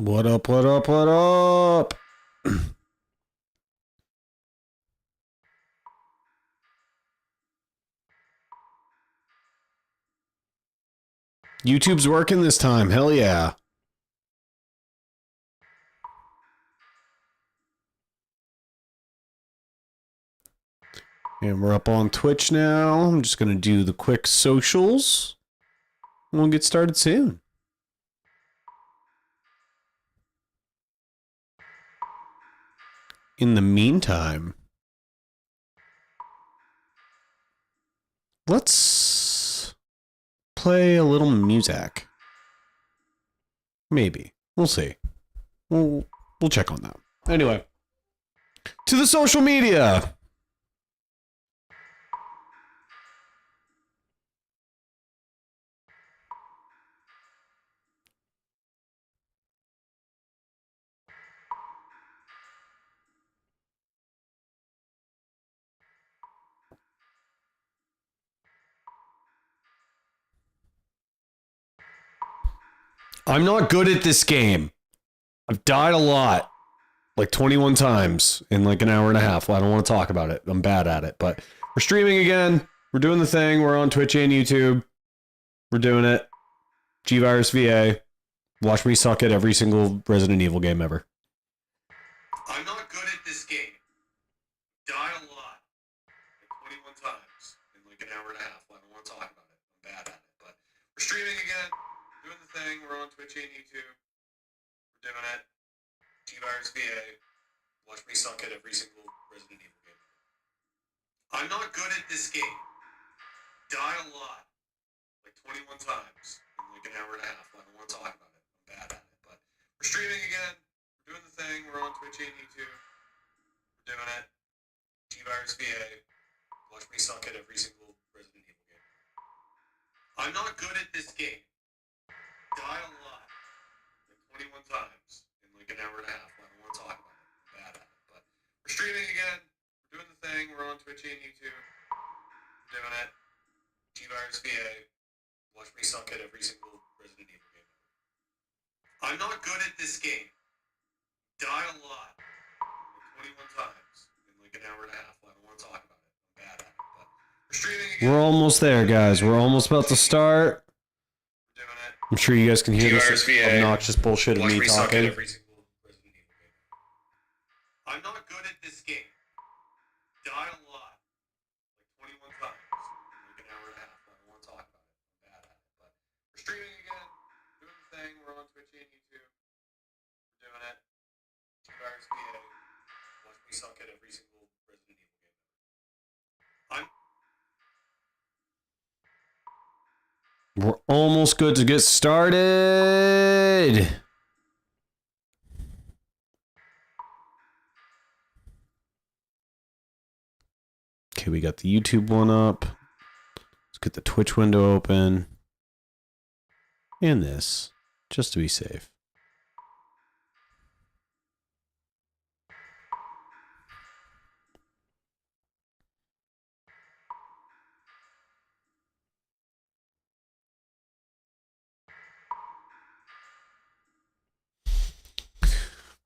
What up, what up, what up? YouTube's working this time, hell yeah. And we're up on Twitch now. I'm just gonna do the quick socials. We'll get started soon. In the meantime, let's play a little music. Maybe. We'll see. We'll check on that. Anyway, to the social media. I'm not good at this game. I've died a lot. Like 21 times in like an hour and a half. Well, I don't want to talk about it. I'm bad at it. But we're streaming again. We're doing the thing. We're on Twitch and YouTube. We're doing it. G-Virus VA. Watch me suck at every single Resident Evil game ever. I'm not good at this game. Died a lot. Like 21 times in like an hour and a half. Well, I don't want to talk about it. I'm bad at it. But we're streaming again. Doing the thing. We're on Twitch and YouTube. We're doing it. G-Virus VA. Watch me suck at every single Resident Evil game. I'm not good at this game. Died a lot. Like 21 times in like an hour and a half. I don't want to talk about it. I'm bad at it. But we're streaming again. We're doing the thing. We're on Twitch and YouTube. We're doing it. G-Virus VA. Watch me suck at every single Resident Evil game. I'm not good at this game. Died a lot. Like 21 times in like an hour and a half. I don't want to talk about it. I'm bad at it. But we're streaming again. We're doing the thing. We're on Twitch and YouTube. We're doing it. G-Virus VA. Watch me suck at every single Resident Evil game. I'm not good at this game. Died a lot. Like 21 times in like an hour and a half. I don't want to talk about it. I'm bad at it. But we're streaming again. We're almost there, guys. We're almost about to start. I'm sure you guys can hear this obnoxious bullshit of me talking. I'm not good at this game. Died a lot. Like 21 times. Like an hour and a half. I don't want to talk about it. I'm bad at it. But we're streaming again. Doing the thing. We're on Twitch and YouTube. We're doing it. G-Virus VA. Watch me suck at every single Resident Evil game. We're almost good to get started. Okay, we got the YouTube one up. Let's get the Twitch window open. And this, just to be safe.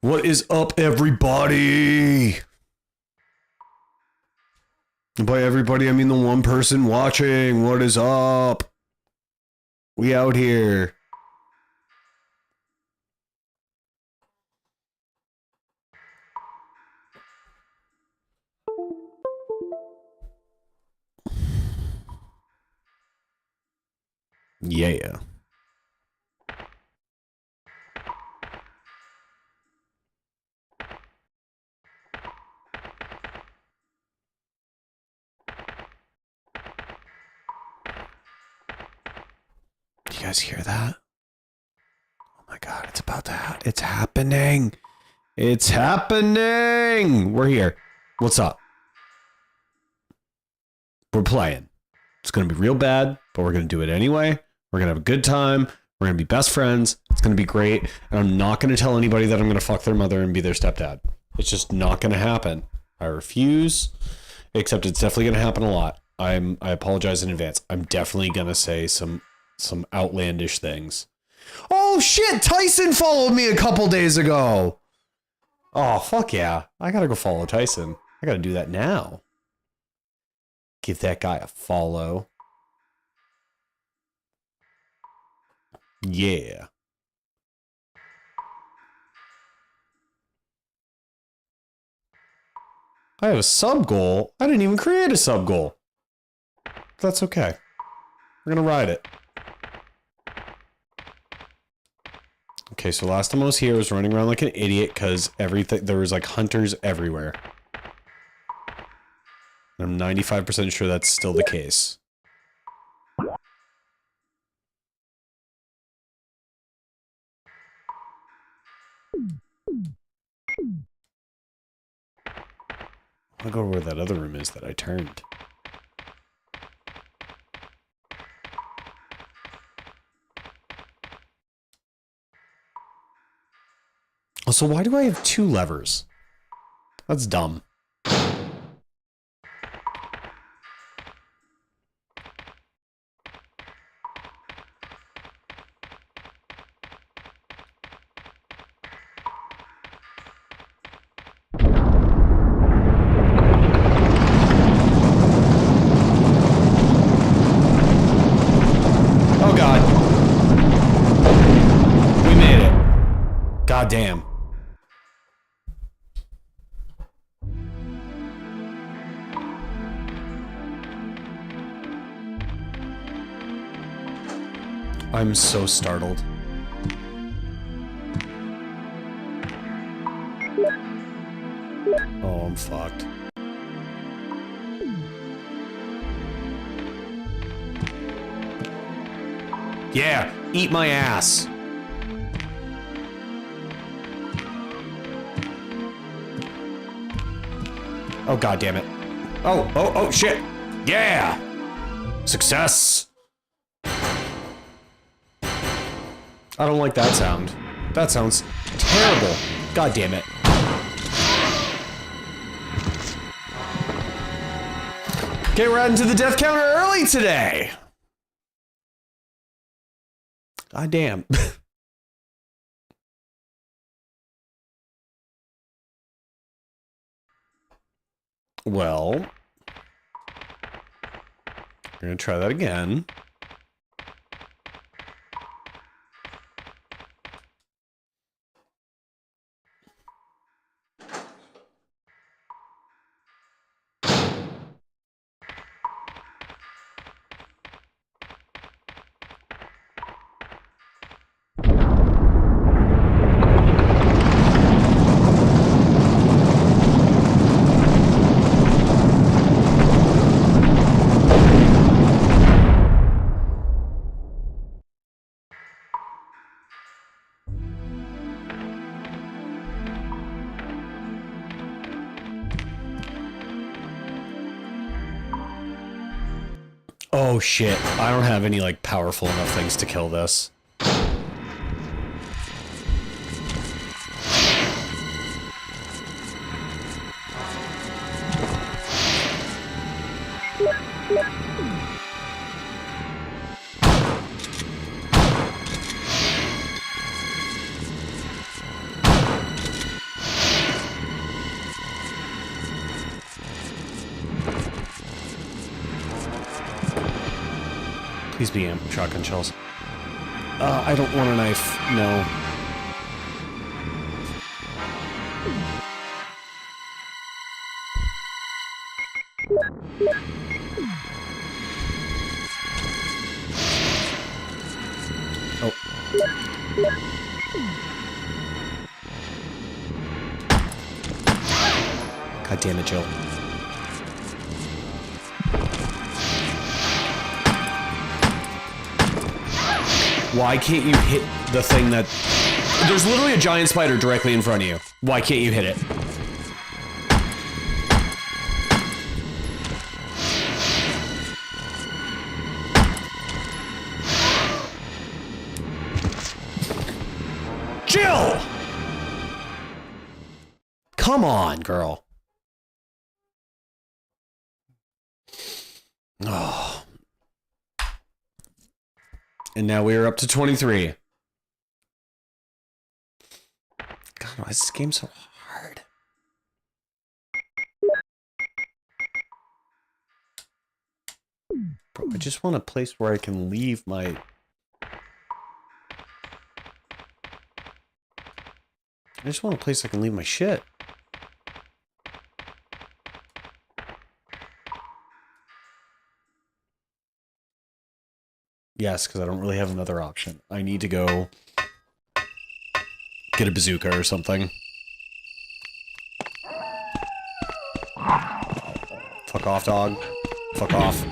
What is up, everybody? And by everybody, I mean the one person watching. What is up? We out here. Yeah. You guys hear that? Oh my god, it's about to it's happening. It's happening. We're here. What's up? We're playing. It's going to be real bad, but we're going to do it anyway. We're going to have a good time. We're going to be best friends. It's going to be great. And I'm not going to tell anybody that I'm going to fuck their mother and be their stepdad. It's just not going to happen. I refuse. Except it's definitely going to happen a lot. I apologize in advance. I'm definitely going to say some outlandish things. Oh shit, Tyson followed me a couple days ago. Oh, fuck yeah. I gotta go follow Tyson. I gotta do that now. Give that guy a follow. Yeah. I have a sub goal. I didn't even create a sub goal. That's okay. We're gonna ride it. Okay, so last time I was here, I was running around like an idiot because there was like hunters everywhere. I'm 95% sure that's still the case. I'll go where that other room is that I turned. Also, why do I have 2 levers? That's dumb. Oh god. We made it. God damn. I'm so startled. Oh, I'm fucked. Yeah, eat my ass. Oh, god damn it. Oh, shit. Yeah. Success. I don't like that sound. That sounds terrible. God damn it. Okay, we're adding to the death counter early today. God damn. Well, we're gonna try that again. Oh shit, I don't have any like powerful enough things to kill this. Please be shotgun shells. I don't want a knife. No. Oh. God damn it, Jill. Why can't you hit the thing that... There's literally a giant spider directly in front of you. Why can't you hit it? Jill! Come on, girl. Oh. And now we are up to 23. Why is this game so hard? Bro, I just want a place where I can leave my... I just want a place I can leave my shit. Yes, because I don't really have another option. I need to go get a bazooka or something. Fuck off, dog. Fuck off.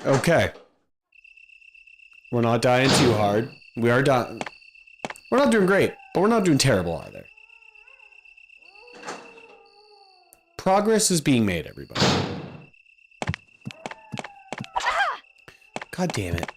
Okay. We're not dying too hard. We are dying. We're not doing great, but we're not doing terrible either. Progress is being made, everybody. God damn it.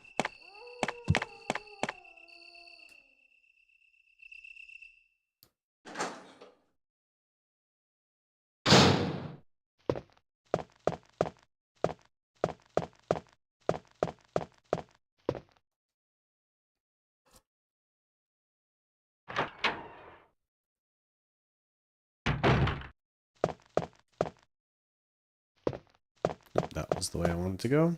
That was the way I wanted to go.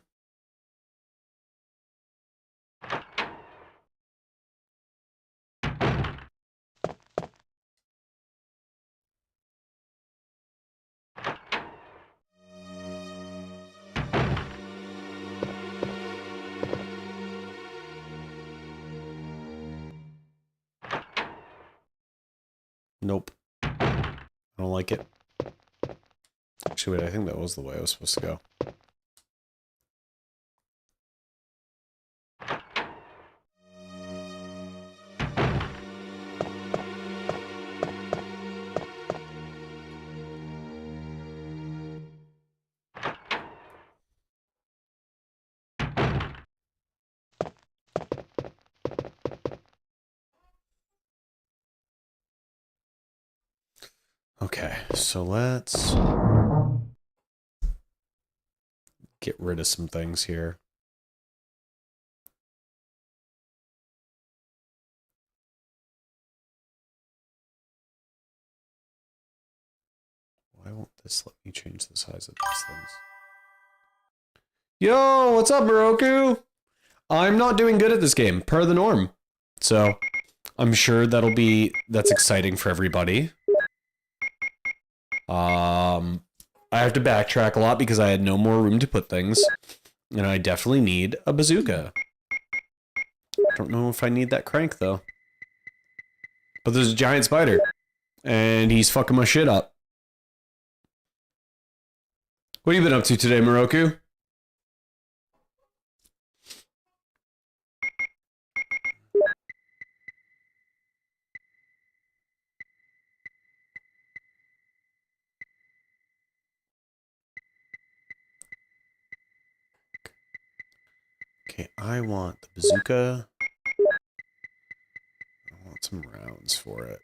Nope. I don't like it. Actually, wait, I think that was the way I was supposed to go. Okay, so let's get rid of some things here. Why won't this let me change the size of these things? Yo, what's up, Moroku? I'm not doing good at this game, per the norm. So, I'm sure that's exciting for everybody. I have to backtrack a lot because I had no more room to put things. And I definitely need a bazooka. I don't know if I need that crank, though. But there's a giant spider. And he's fucking my shit up. What have you been up to today, Moroku? Okay, I want the bazooka. I want some rounds for it.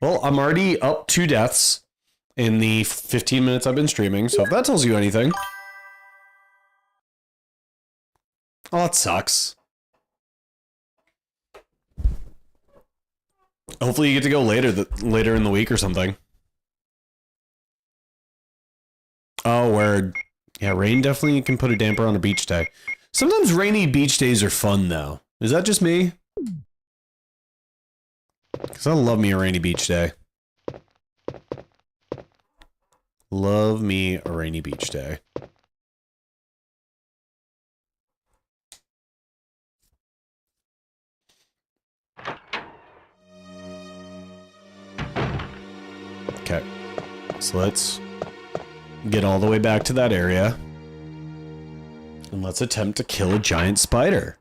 Well, I'm already up 2 deaths in the 15 minutes I've been streaming, so if that tells you anything. Oh, that sucks. Hopefully you get to go later in the week or something. Oh, word. Yeah, rain definitely can put a damper on a beach day. Sometimes rainy beach days are fun, though. Is that just me? Because I love me a rainy beach day. Love me a rainy beach day. Okay. So let's get all the way back to that area. And let's attempt to kill a giant spider.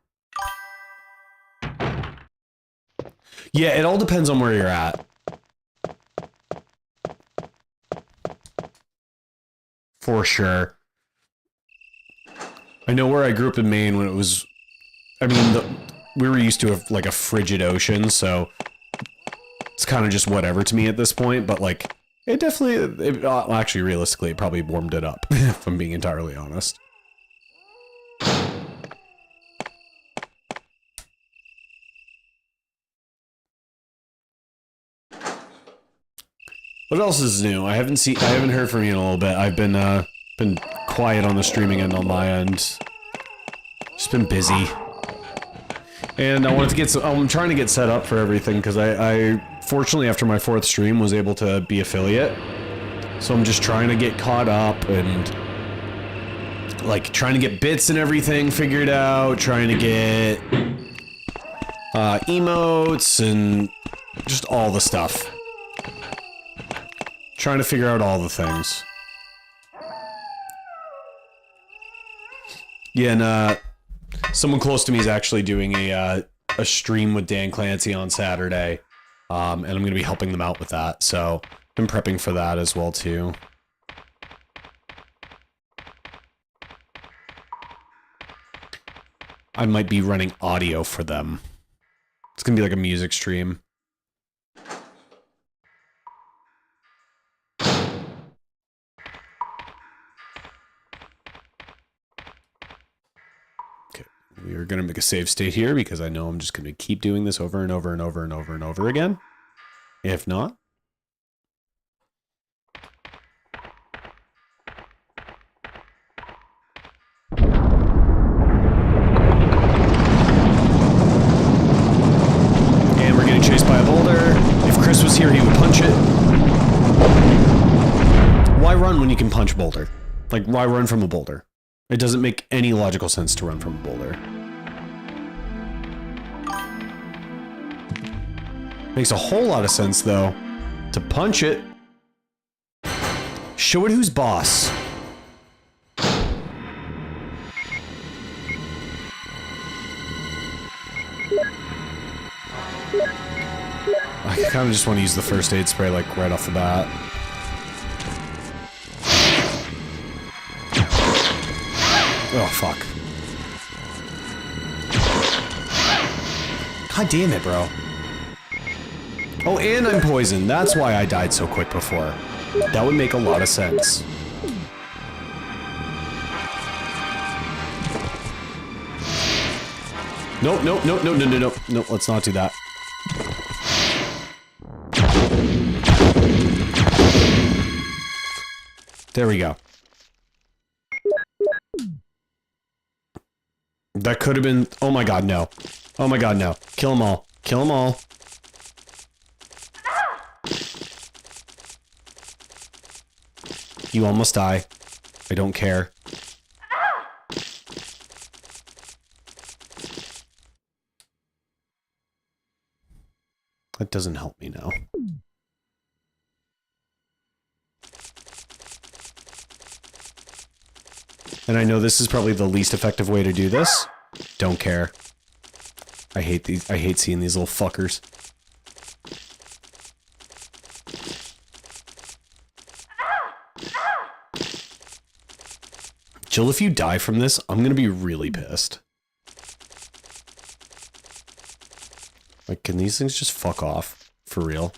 Yeah, it all depends on where you're at. for sure. I know where I grew up in Maine when it was, I mean, we were used to like a frigid ocean, so it's kind of just whatever to me at this point, but like, it definitely, actually, realistically, it probably warmed it up, if I'm being entirely honest. What else is new? I haven't heard from you in a little bit. I've been quiet on the streaming end on my end. Just been busy. And I wanted to get I'm trying to get set up for everything, because I fortunately, after my 4th stream, was able to be affiliate. So I'm just trying to get caught up and, like, trying to get bits and everything figured out, trying to get emotes and just all the stuff. Trying to figure out all the things. Yeah, and someone close to me is actually doing a stream with Dan Clancy on Saturday, and I'm going to be helping them out with that, so I'm prepping for that as well, too. I might be running audio for them. It's going to be like a music stream. We're going to make a save state here because I know I'm just going to keep doing this over and over and over and over and over again. If not. And we're getting chased by a boulder. If Chris was here, he would punch it. Why run when you can punch a boulder? Like, why run from a boulder? It doesn't make any logical sense to run from a boulder. Makes a whole lot of sense, though, to punch it. Show it who's boss. I kind of just want to use the first aid spray, like, right off the bat. Oh, fuck. God damn it, bro. Oh, and I'm poisoned. That's why I died so quick before. That would make a lot of sense. Nope, nope, nope, nope, no, no, no. Nope, let's not do that. There we go. That could have been... Oh my god, no. Oh my god, no. Kill them all. Kill them all. You almost die. I don't care. That doesn't help me now. And I know this is probably the least effective way to do this. Don't care. I hate seeing these little fuckers. Jill, if you die from this, I'm gonna be really pissed. Like, can these things just fuck off? For real?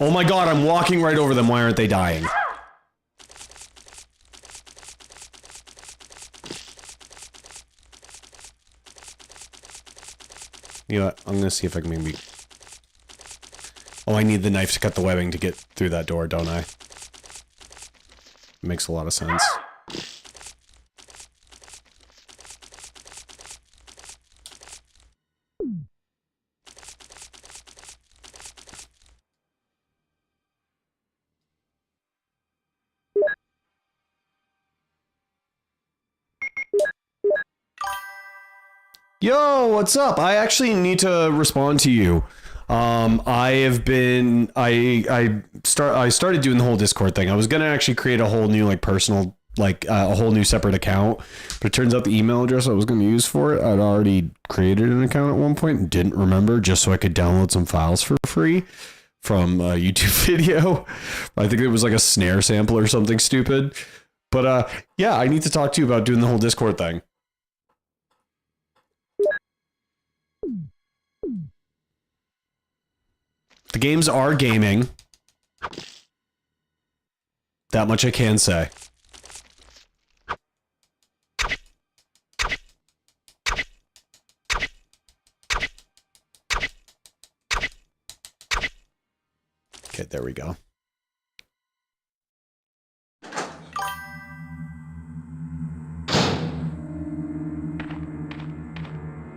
Oh my god, I'm walking right over them. Why aren't they dying? You know what? I'm gonna see if I can maybe... Oh, I need the knife to cut the webbing to get through that door, don't I? Makes a lot of sense. Yo, what's up? I actually need to respond to you. I started doing the whole Discord thing. I was gonna actually create a whole new like personal, like a whole new separate account, but it turns out the email address I was gonna use for it, I'd already created an account at one point and didn't remember, just so I could download some files for free from a YouTube video. I think it was like a snare sample or something stupid. But yeah, I need to talk to you about doing the whole Discord thing. The games are gaming. That much I can say. Okay, there we go.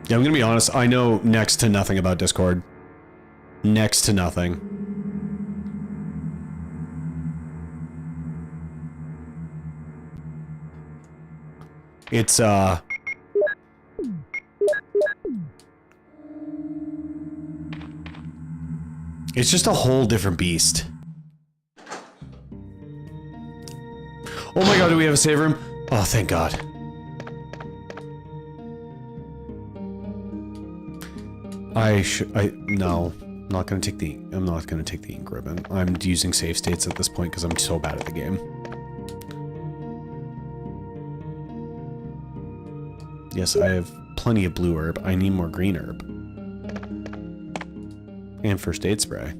Yeah, I'm gonna be honest, I know next to nothing about Discord. Next to nothing. It's just a whole different beast. Oh my god, do we have a save room? Oh, thank god. No. I'm not gonna take the ink ribbon. I'm using save states at this point because I'm so bad at the game. Yes, I have plenty of blue herb. I need more green herb. And first aid spray.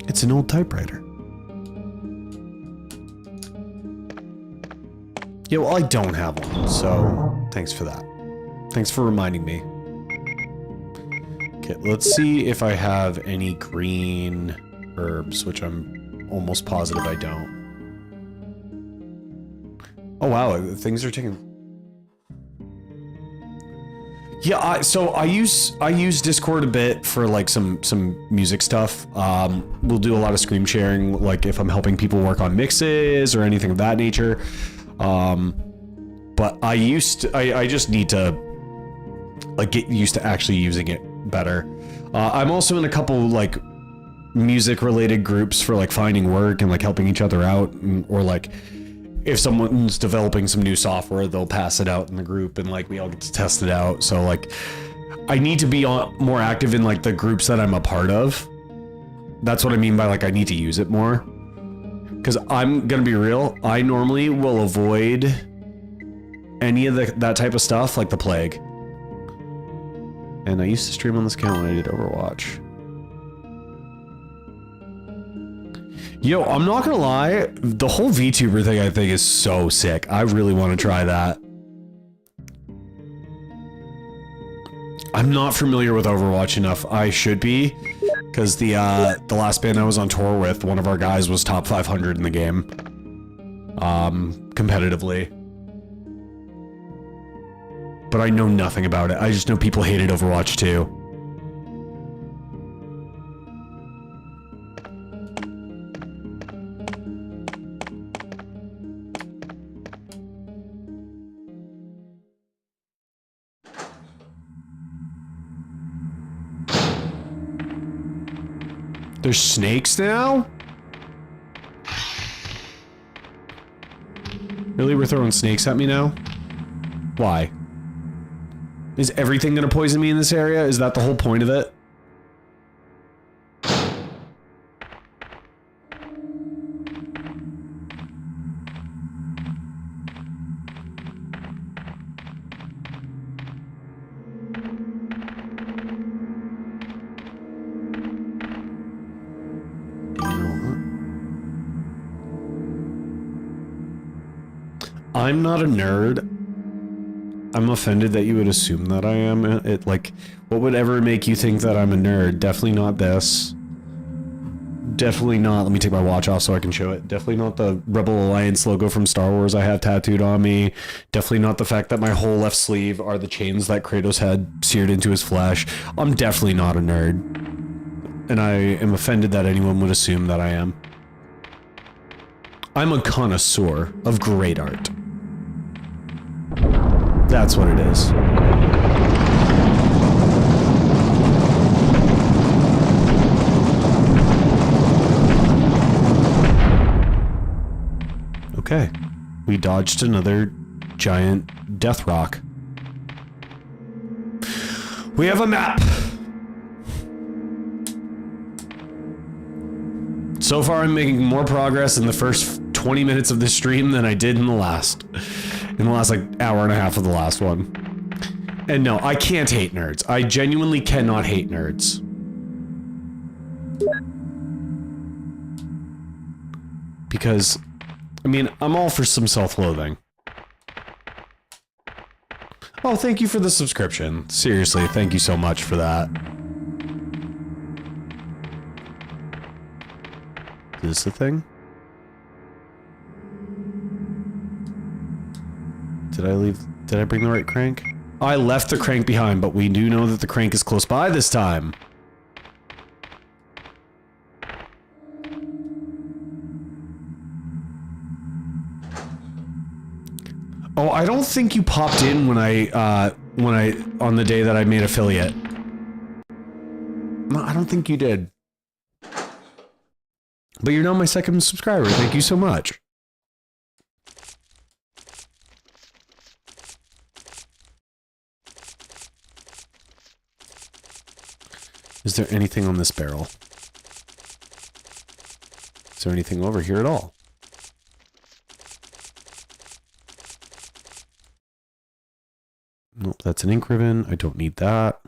It's an old typewriter. Yeah, well, I don't have one, so thanks for that. Thanks for reminding me. Okay, let's see if I have any green herbs, which I'm almost positive I don't. Oh wow, things are taking... Yeah, so I use Discord a bit for like some music stuff. We'll do a lot of screen sharing, like if I'm helping people work on mixes or anything of that nature. But I just need to like get used to actually using it better. I'm also in a couple like music related groups for like finding work and like helping each other out, or like if someone's developing some new software, they'll pass it out in the group and like we all get to test it out. So like I need to be more active in like the groups that I'm a part of. That's what I mean by like I need to use it more. Because I'm gonna be real, I normally will avoid any of that type of stuff like the plague. And I used to stream on this account when I did Overwatch. Yo, I'm not gonna lie, the whole VTuber thing I think is so sick. I really want to try that. I'm not familiar with Overwatch enough. I should be, because the last band I was on tour with, one of our guys was top 500 in the game, competitively. But I know nothing about it. I just know people hated Overwatch too. There's snakes now? Really? We're throwing snakes at me now? Why? Is everything gonna poison me in this area? Is that the whole point of it? I'm not a nerd. I'm offended that you would assume that I am. Like, what would ever make you think that I'm a nerd? Definitely not this. Definitely not. Let me take my watch off so I can show it. Definitely not the Rebel Alliance logo from Star Wars I have tattooed on me. Definitely not the fact that my whole left sleeve are the chains that Kratos had seared into his flesh. I'm definitely not a nerd. And I am offended that anyone would assume that I am. I'm a connoisseur of great art. That's what it is. Okay. We dodged another giant death rock. We have a map. So far, I'm making more progress in the first 20 minutes of this stream than I did in the last like hour and a half of the last one. And no, I can't hate nerds. I genuinely cannot hate nerds. Because, I mean, I'm all for some self-loathing. Oh, thank you for the subscription. Seriously, thank you so much for that. Is this the thing? Did I bring the right crank? I left the crank behind, but we do know that the crank is close by this time. Oh, I don't think you popped in when on the day that I made affiliate. No, I don't think you did. But you're now my second subscriber. Thank you so much. Is there anything on this barrel? Is there anything over here at all? Nope, that's an ink ribbon. I don't need that.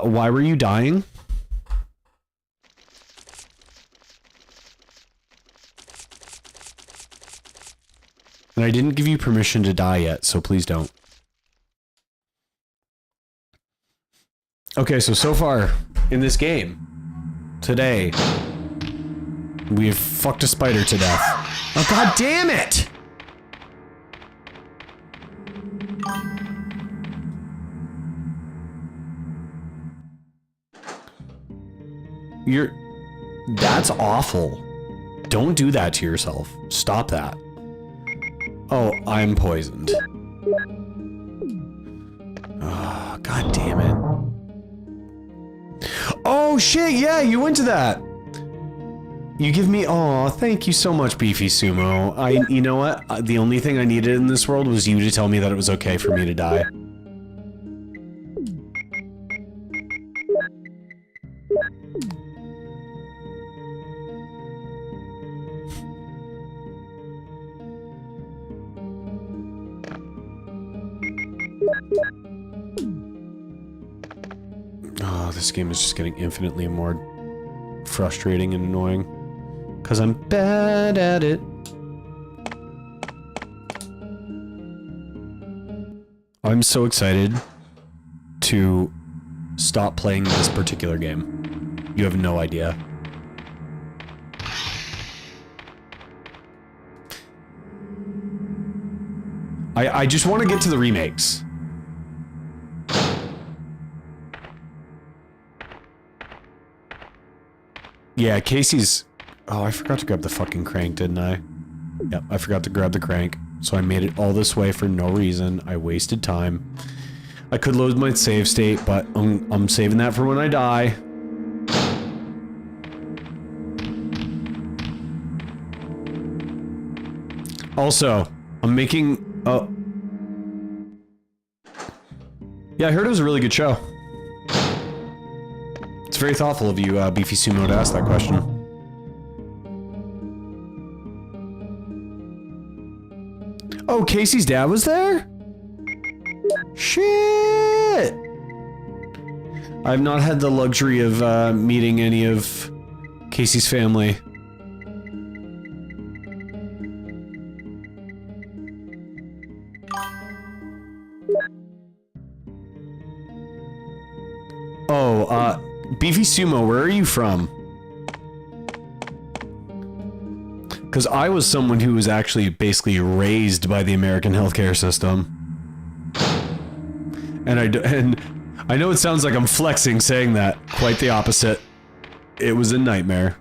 Why were you dying? And I didn't give you permission to die yet, so please don't. Okay, so far in this game, today, we've fucked a spider to death. Oh, god damn it! That's awful. Don't do that to yourself. Stop that. Oh, I'm poisoned. Oh, god damn it. Oh shit, yeah, you went to that. You give me, oh, thank you so much, Beefy Sumo. You know what? The only thing I needed in this world was you to tell me that it was okay for me to die. Oh, this game is just getting infinitely more frustrating and annoying. Because I'm bad at it. I'm so excited to stop playing this particular game. You have no idea. I just want to get to the remakes. Yeah, Casey's... Oh, I forgot to grab the fucking crank, didn't I? Yep, I forgot to grab the crank. So I made it all this way for no reason. I wasted time. I could load my save state, but I'm saving that for when I die. Also, I'm making... Yeah, I heard it was a really good show. It's very thoughtful of you, Beefy Sumo, to ask that question. Oh, Casey's dad was there? Shit! I've not had the luxury of meeting any of Casey's family. Oh, Beefy Sumo, where are you from? Because I was someone who was actually basically raised by the American healthcare system. And I know it sounds like I'm flexing saying that. Quite the opposite. It was a nightmare.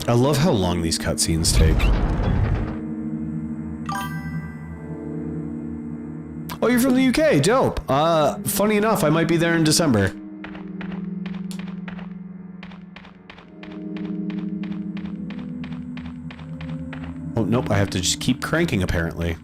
I love how long these cutscenes take. Oh, you're from the UK, dope. Funny enough, I might be there in December. Oh, nope, I have to just keep cranking, apparently.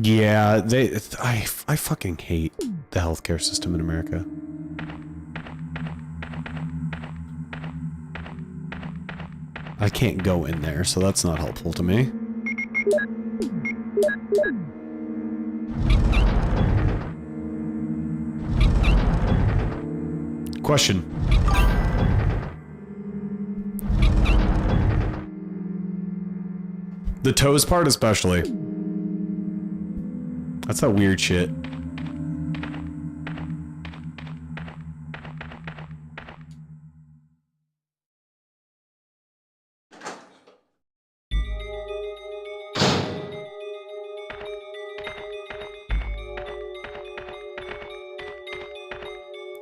Yeah, I fucking hate the healthcare system in America. I can't go in there, so that's not helpful to me. Question. The toes part especially. That's that weird shit.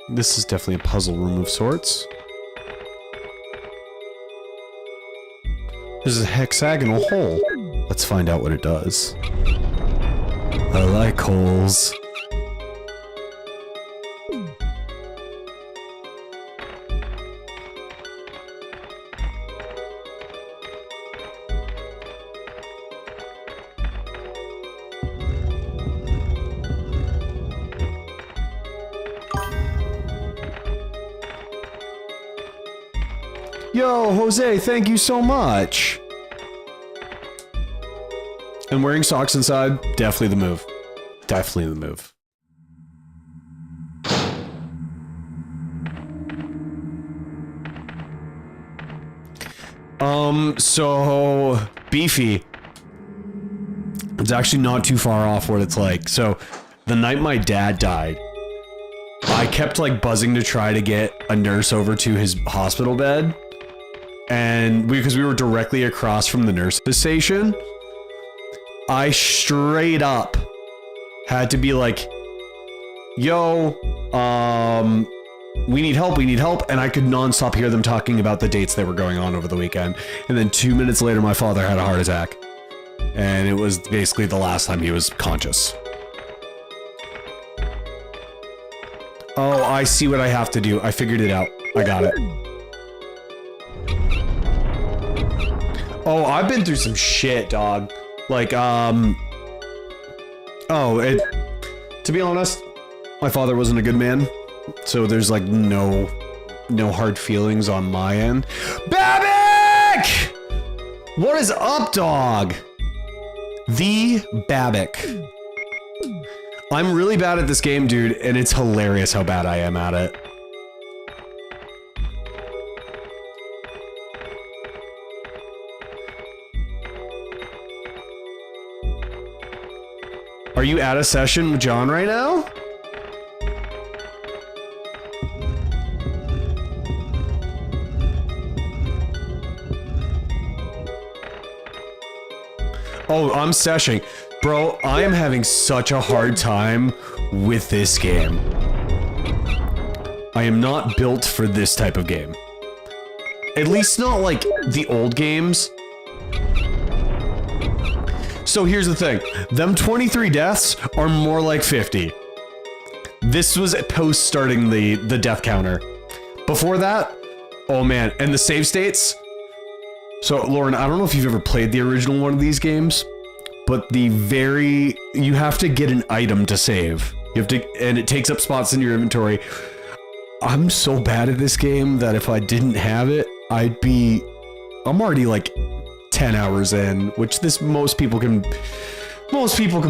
This is definitely a puzzle room of sorts. This is a hexagonal hole. Let's find out what it does. I like holes. Yo, Jose, thank you so much. And wearing socks inside, definitely the move. Definitely the move. So Beefy. It's actually not too far off what it's like. So the night my dad died, I kept like buzzing to try to get a nurse over to his hospital bed. And because we were directly across from the nurse's station, I straight up had to be like, yo, we need help, and I could non-stop hear them talking about the dates that were going on over the weekend. And then 2 minutes later, my father had a heart attack. And it was basically the last time he was conscious. Oh, I see what I have to do. I figured it out. I got it. Oh, I've been through some shit, dog. Like, to be honest, my father wasn't a good man, so there's like no hard feelings on my end. Babic! What is up, dog? The Babic. I'm really bad at this game, dude, and it's hilarious how bad I am at it. Are you at a session with John right now? Oh, I'm seshing. Bro, I am having such a hard time with this game. I am not built for this type of game. At least not like the old games. So here's the thing. Them 23 deaths are more like 50. This was post starting the death counter. Before that, oh man, and the save states. So Lauren, I don't know if you've ever played the original one of these games, but you have to get an item to save. You have to, and it takes up spots in your inventory. I'm so bad at this game that if I didn't have it, I'm already like 10 hours in, which most people can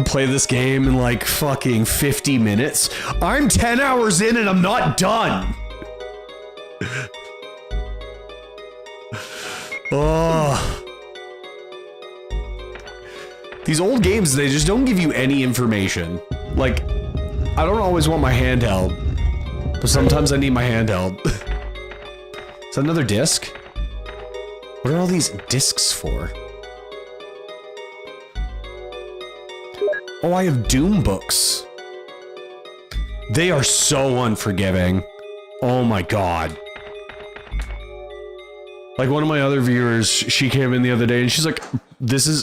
play this game in like fucking 50 minutes. I'm 10 hours in and I'm not done. Oh. These old games, they just don't give you any information. Like, I don't always want my handheld, but sometimes I need my handheld. Is that another disc? What are all these discs for? Oh, I have Doom books. They are so unforgiving. Oh my god. Like one of my other viewers, she came in the other day and she's like,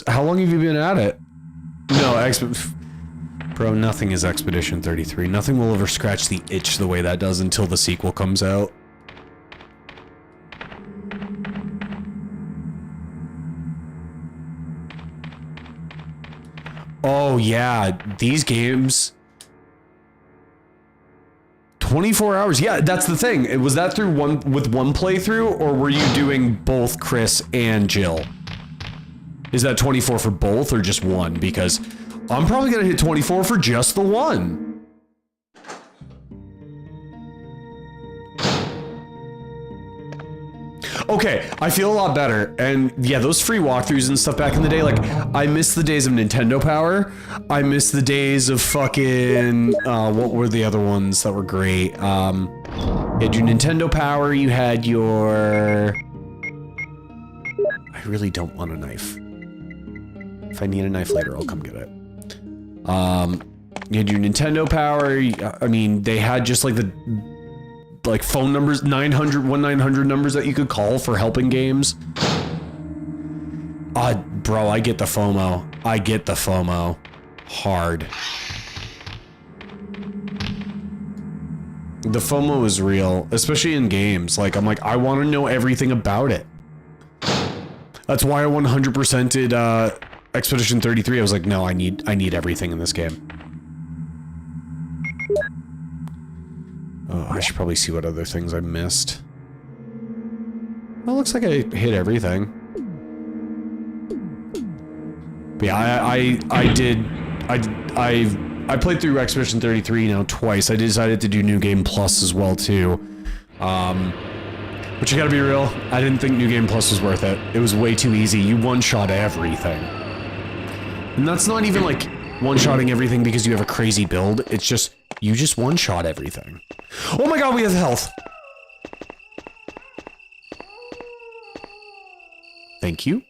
how long have you been at it? No, bro, nothing is Expedition 33. Nothing will ever scratch the itch the way that does until the sequel comes out. Oh yeah, these games... 24 hours, yeah, that's the thing. Was that through one playthrough, or were you doing both Chris and Jill? Is that 24 for both, or just one? Because I'm probably gonna hit 24 for just the one. Okay, I feel a lot better, and yeah, those free walkthroughs and stuff back in the day, like, I miss the days of Nintendo Power. I miss the days of fucking, what were the other ones that were great? You had your Nintendo Power, you had your... I really don't want a knife. If I need a knife later, I'll come get it. You had your Nintendo Power, I mean, they had just like the... like phone numbers, 1-900 numbers that you could call for helping games. Bro, I get the FOMO. I get the FOMO. Hard. The FOMO is real, especially in games. Like, I'm like, I want to know everything about it. That's why I 100%ed Expedition 33. I was like, no, I need everything in this game. Oh, I should probably see what other things I missed. Well, looks like I hit everything. But yeah, I played through Expedition 33 now twice. I decided to do New Game Plus as well too. Which I gotta be real, I didn't think New Game Plus was worth it. It was way too easy. You one-shot everything. And that's not even like one-shotting everything because you have a crazy build. It's just, you just one-shot everything. Oh my god, we have health! Thank you.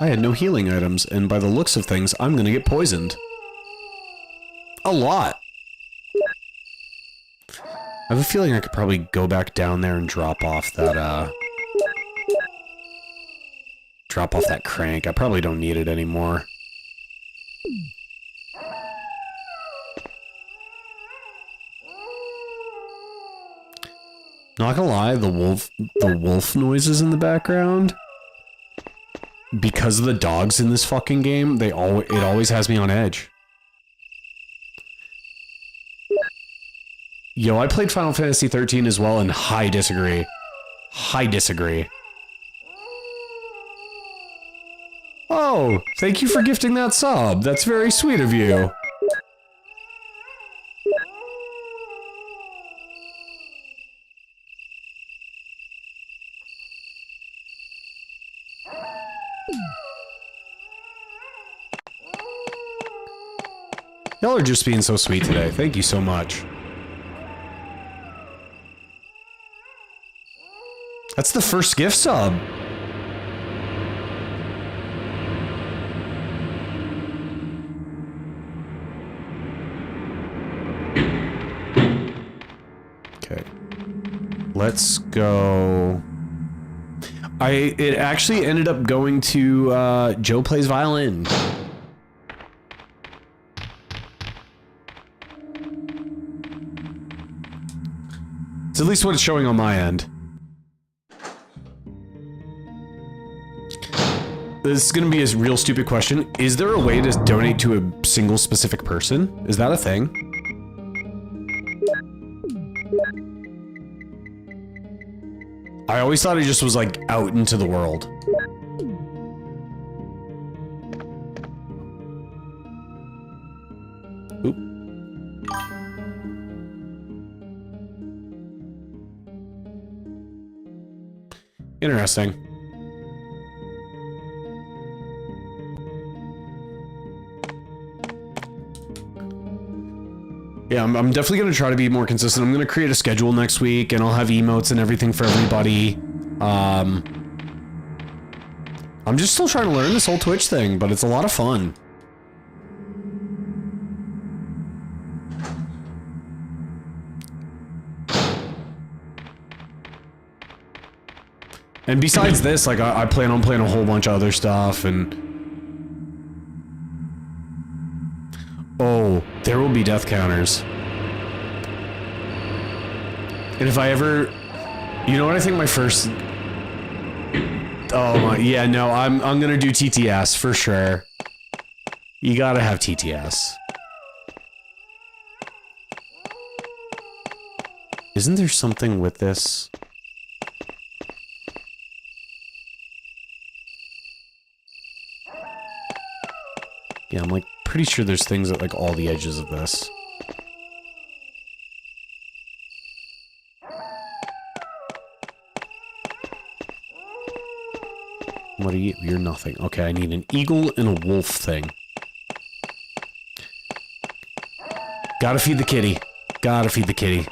I had no healing items, and by the looks of things, I'm gonna get poisoned. A lot. I have a feeling I could probably go back down there and drop off that, crank. I probably don't need it anymore. Not gonna lie, the wolf noises in the background, because of the dogs in this fucking game, it always has me on edge. Yo, I played Final Fantasy 13 as well, and I disagree. I disagree. Oh, thank you for gifting that sub. That's very sweet of you. Y'all are just being so sweet today. Thank you so much. That's the first gift sub. Okay. Let's go. It actually ended up going to Joe Plays Violin. It's at least what it's showing on my end. This is going to be a real stupid question. Is there a way to donate to a single specific person? Is that a thing? I always thought it just was like out into the world. Oop. Interesting. Yeah, I'm definitely going to try to be more consistent. I'm going to create a schedule next week, and I'll have emotes and everything for everybody. I'm just still trying to learn this whole Twitch thing, but it's a lot of fun. And besides this, like, I plan on playing a whole bunch of other stuff, and... Oh, there will be death counters. And if I ever... You know what I think my first... Oh my... Yeah, no, I'm gonna do TTS, for sure. You gotta have TTS. Isn't there something with this? Yeah, I'm like pretty sure there's things at like all the edges of this. What are you? You're nothing. Okay, I need an eagle and a wolf thing. Gotta feed the kitty. Gotta feed the kitty.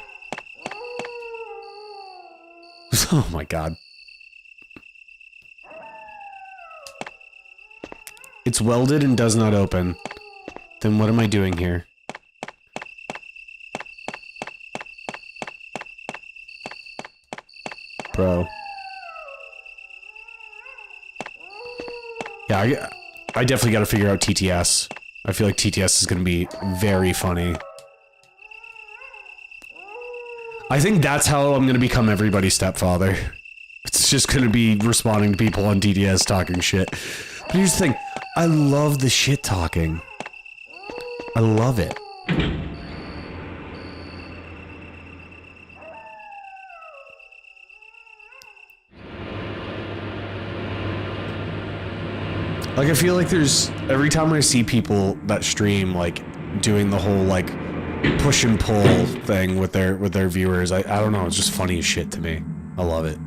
Oh my god. It's welded and does not open. Then what am I doing here? Bro. Yeah, I definitely gotta figure out TTS. I feel like TTS is gonna be very funny. I think that's how I'm gonna become everybody's stepfather. It's just gonna be responding to people on TTS talking shit. But here's the thing. I love the shit talking. I love it. Like, I feel like there's... Every time I see people that stream, like, doing the whole, like, push and pull thing with their viewers, I don't know, it's just funny as shit to me. I love it.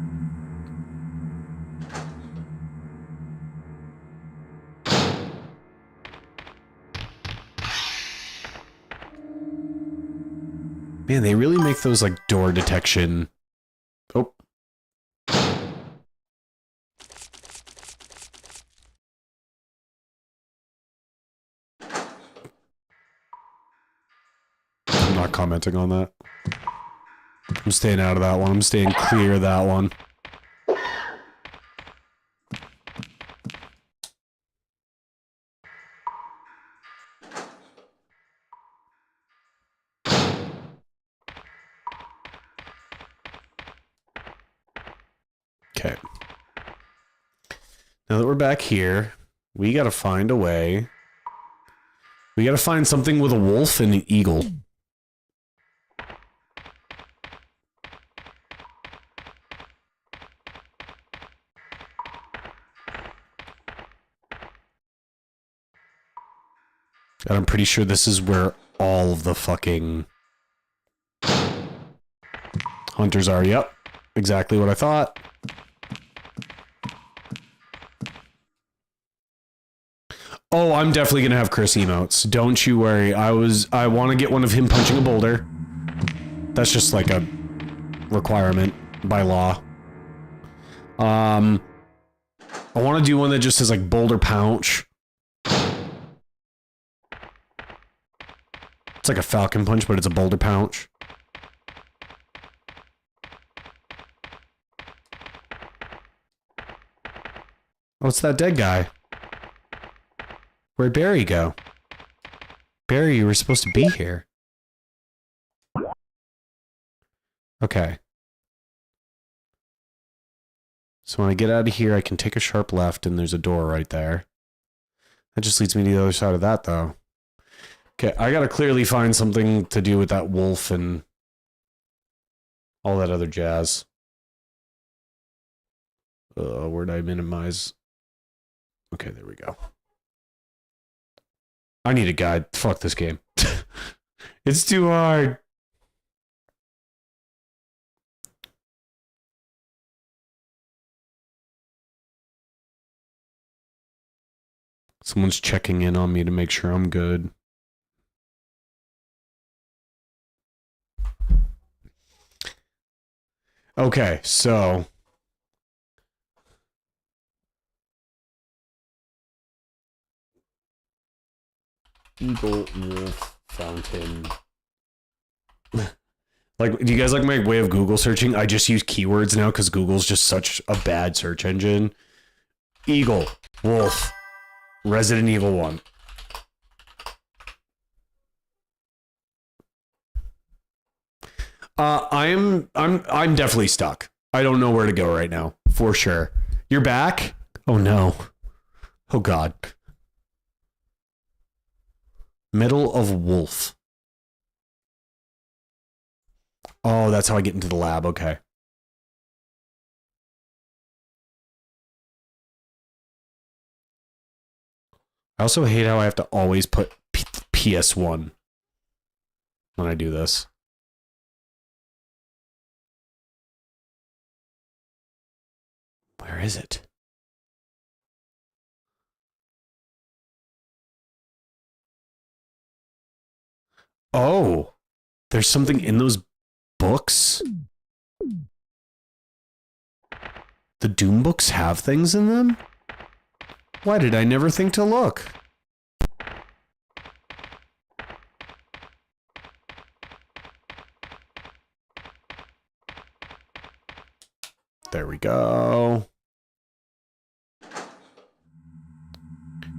Man, they really make those, like, door detection... Oh. I'm not commenting on that. I'm staying out of that one. I'm staying clear of that one. Okay. Now that we're back here, we gotta find a way. We gotta find something with a wolf and an eagle. And I'm pretty sure this is where all of the fucking hunters are. Yep. Exactly what I thought. Oh, I'm definitely gonna have Chris emotes. Don't you worry. I want to get one of him punching a boulder. That's just like a requirement by law. I want to do one that just says like boulder pouch. It's like a falcon punch, but it's a boulder pouch. Oh, it's that dead guy. Where'd Barry go? Barry, you were supposed to be here. Okay. So when I get out of here, I can take a sharp left, and there's a door right there. That just leads me to the other side of that, though. Okay, I gotta clearly find something to do with that wolf and all that other jazz. Where'd I minimize? Okay, there we go. I need a guide. Fuck this game. It's too hard. Someone's checking in on me to make sure I'm good. Okay, so... Eagle, wolf, fountain. Like, do you guys like my way of Google searching? I just use keywords now because Google's just such a bad search engine. Eagle, wolf, Resident Evil 1. I'm definitely stuck. I don't know where to go right now, for sure. You're back? Oh no. Oh god. Medal of Wolf. Oh, that's how I get into the lab. Okay. I also hate how I have to always put PS1 when I do this. Where is it? Oh, there's something in those books? The Doom books have things in them? Why did I never think to look? There we go.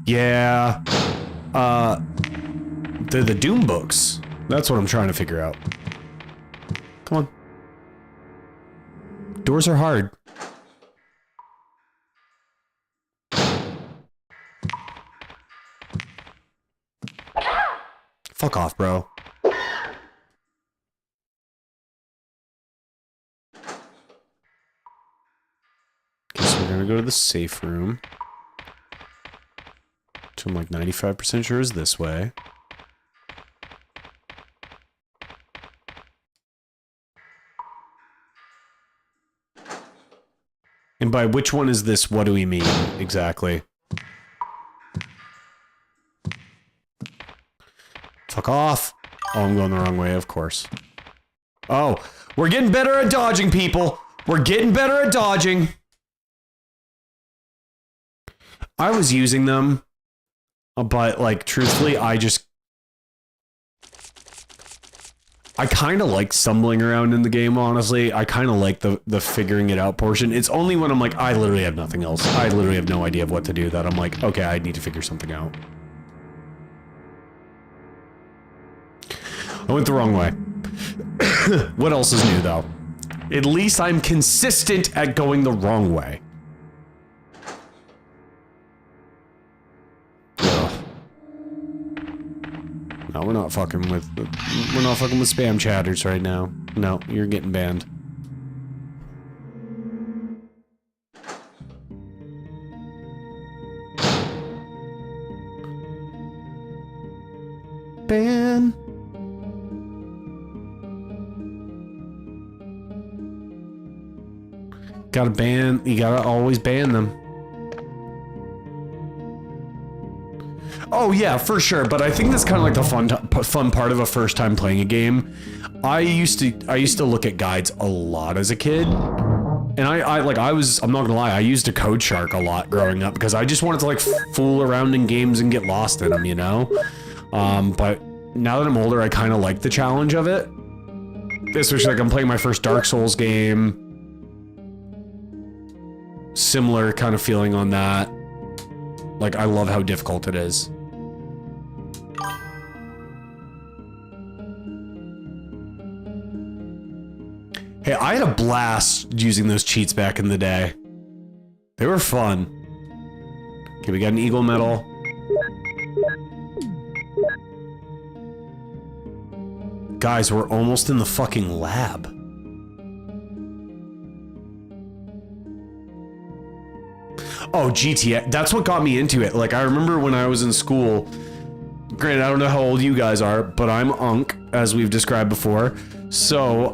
Yeah. They're the Doom books. That's what I'm trying to figure out. Come on. Doors are hard. Fuck off, bro. Okay, so we're gonna go to the safe room. Which I'm like 95% sure is this way. And by which one is this, what do we mean exactly? Fuck off. Oh, I'm going the wrong way, of course. Oh, we're getting better at dodging, people. We're getting better at dodging. I was using them, but like, truthfully, I kind of like stumbling around in the game, honestly. I kind of like the figuring it out portion. It's only when I'm like, I literally have nothing else. I literally have no idea of what to do that I'm like, okay, I need to figure something out. I went the wrong way. What else is new, though? At least I'm consistent at going the wrong way. Ugh. No, we're not fucking with spam chatters right now. No, you're getting banned. Ban. Gotta ban, you gotta always ban them. Oh yeah, for sure, but I think that's kind of like the fun part of a first time playing a game. I used to look at guides a lot as a kid. And I'm not gonna lie, I used a Code Shark a lot growing up because I just wanted to like fool around in games and get lost in them, you know? But now that I'm older, I kind of like the challenge of it. Especially like I'm playing my first Dark Souls game. Similar kind of feeling on that. Like, I love how difficult it is. Hey, I had a blast using those cheats back in the day. They were fun. Okay, we got an Eagle medal. Guys, we're almost in the fucking lab. Oh, GTA. That's what got me into it. Like, I remember when I was in school, granted, I don't know how old you guys are, but I'm Unk, as we've described before. So,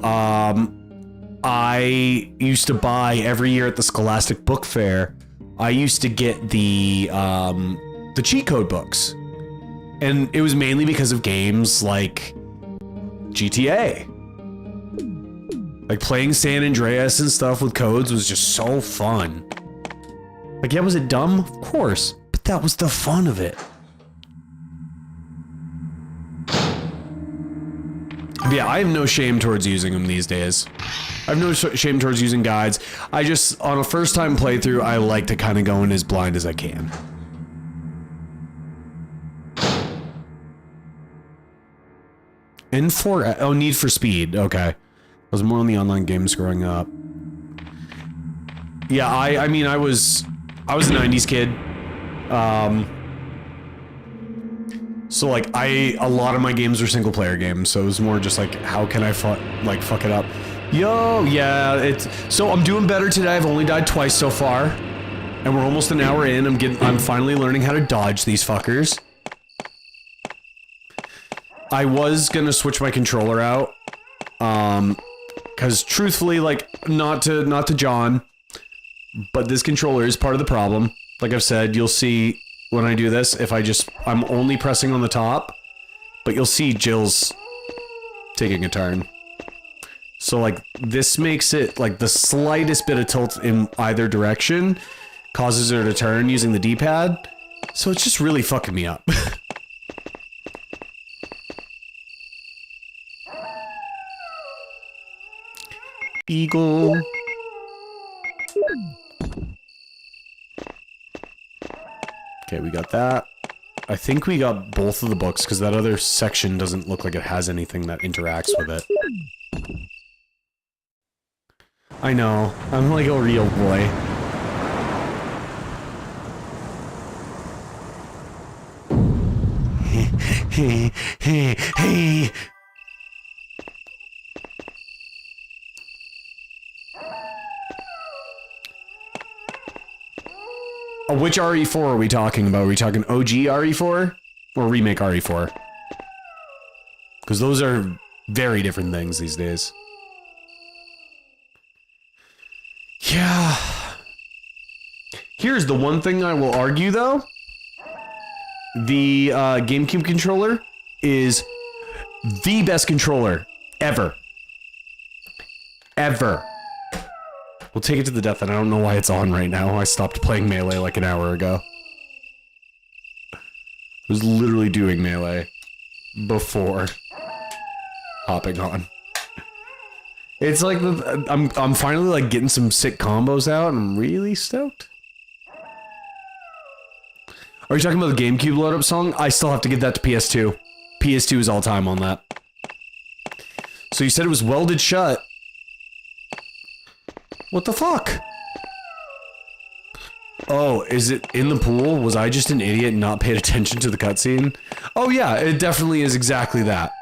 I used to buy every year at the Scholastic Book Fair. I used to get the the cheat code books. And it was mainly because of games like GTA. Like playing San Andreas and stuff with codes was just so fun. Like, yeah, was it dumb? Of course. But that was the fun of it. But yeah, I have no shame towards using them these days. I have no shame towards using guides. I just, on a first time playthrough, I like to kind of go in as blind as I can. Oh, Need for Speed. Okay. I was more on the online games growing up. Yeah, I mean, I was a 90s kid. So like, a lot of my games were single player games, so it was more just like, how can I fuck it up? Yo, yeah, so I'm doing better today. I've only died twice so far. And we're almost an hour in. I'm finally learning how to dodge these fuckers. I was gonna switch my controller out. Cause truthfully, like, not to John, but this controller is part of the problem. Like I've said, you'll see when I do this, if I'm only pressing on the top, but you'll see Jill's taking a turn. So like, this makes it, like, the slightest bit of tilt in either direction causes her to turn using the D-pad. So it's just really fucking me up. Eagle. Okay, we got that. I think we got both of the books, because that other section doesn't look like it has anything that interacts with it. I know. I'm like a real boy. Hey. Which RE4 are we talking about? Are we talking OG RE4 or remake RE4? Because those are very different things these days. Yeah. Here's the one thing I will argue, though. The GameCube controller is the best controller ever. Ever. We'll take it to the death, and I don't know why it's on right now. I stopped playing Melee like an hour ago. I was literally doing Melee before hopping on. It's like I'm finally like getting some sick combos out, and I'm really stoked. Are you talking about the GameCube load-up song? I still have to give that to PS2. PS2 is all time on that. So you said it was welded shut. What the fuck? Oh, is it in the pool? Was I just an idiot and not paid attention to the cutscene? Oh yeah, it definitely is exactly that.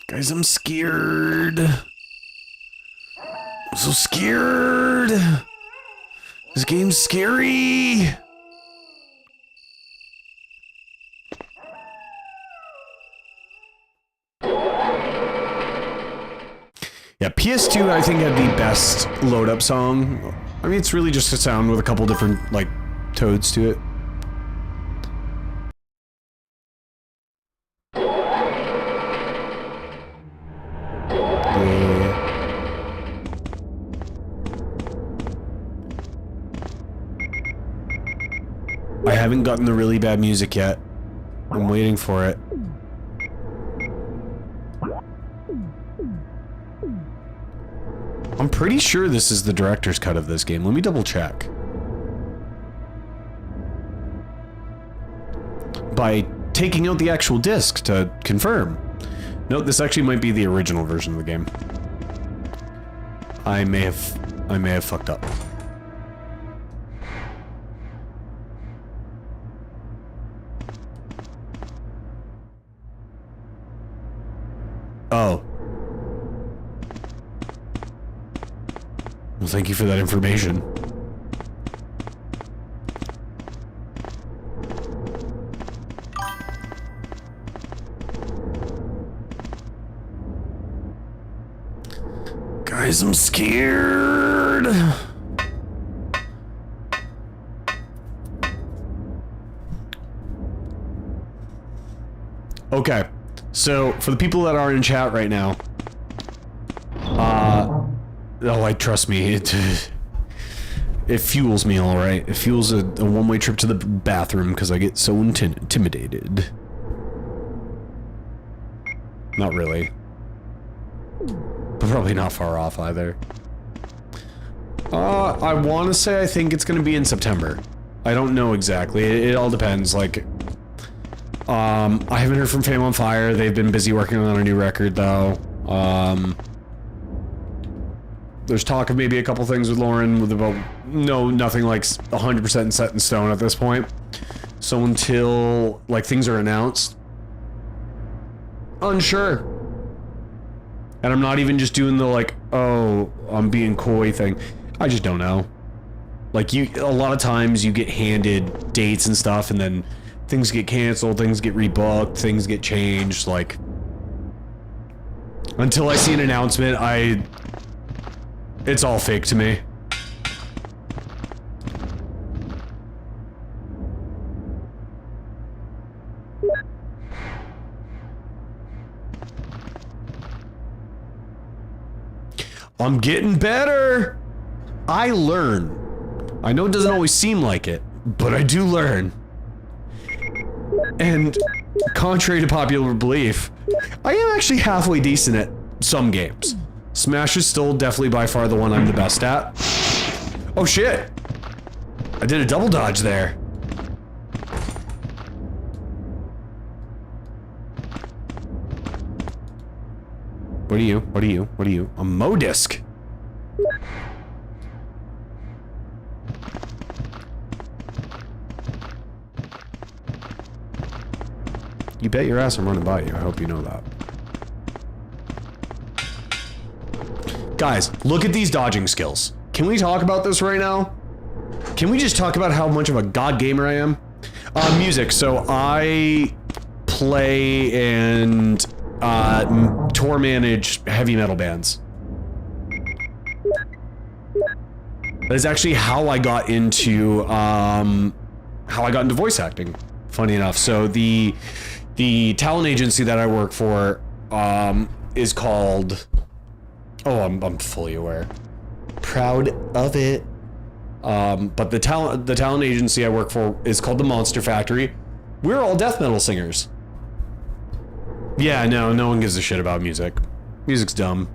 Guys, I'm scared. I'm so scared. This game's scary. Yeah, PS2 I think had the best load-up song. I mean, it's really just a sound with a couple different, like, toads to it. I haven't gotten the really bad music yet. I'm waiting for it. I'm pretty sure this is the director's cut of this game. Let me double check. By taking out the actual disc to confirm. Note, this actually might be the original version of the game. I may have fucked up. Oh. Well, thank you for that information. Guys, Guys, I'm scared. Okay, so for the people that are in chat right now, trust me, it fuels me all right. It fuels a one-way trip to the bathroom because I get so intimidated. Not really. But probably not far off either. I want to say I think it's going to be in September. I don't know exactly. It all depends. Like, I haven't heard from Fame on Fire. They've been busy working on a new record, though. There's talk of maybe a couple things with Lauren with about nothing like 100% set in stone at this point. So until like things are announced, unsure. And I'm not even just doing the like, oh, I'm being coy thing. I just don't know. Like a lot of times you get handed dates and stuff, and then things get canceled, things get rebooked, things get changed. Like until I see an announcement, it's all fake to me. I'm getting better. I learn. I know it doesn't always seem like it, but I do learn. And contrary to popular belief, I am actually halfway decent at some games. Smash is still definitely by far the one I'm the best at. Oh shit! I did a double dodge there. What are you? What are you? What are you? A Modisc. You bet your ass I'm running by you. I hope you know that. Guys, look at these dodging skills. Can we talk about this right now? Can we just talk about how much of a god gamer I am? Music. So I play and tour manage heavy metal bands. That is actually how I got into voice acting. Funny enough. So the talent agency that I work for is called. Oh, I'm fully aware. Proud of it. But the talent agency I work for is called the Monster Factory. We're all death metal singers. Yeah, no one gives a shit about music. Music's dumb.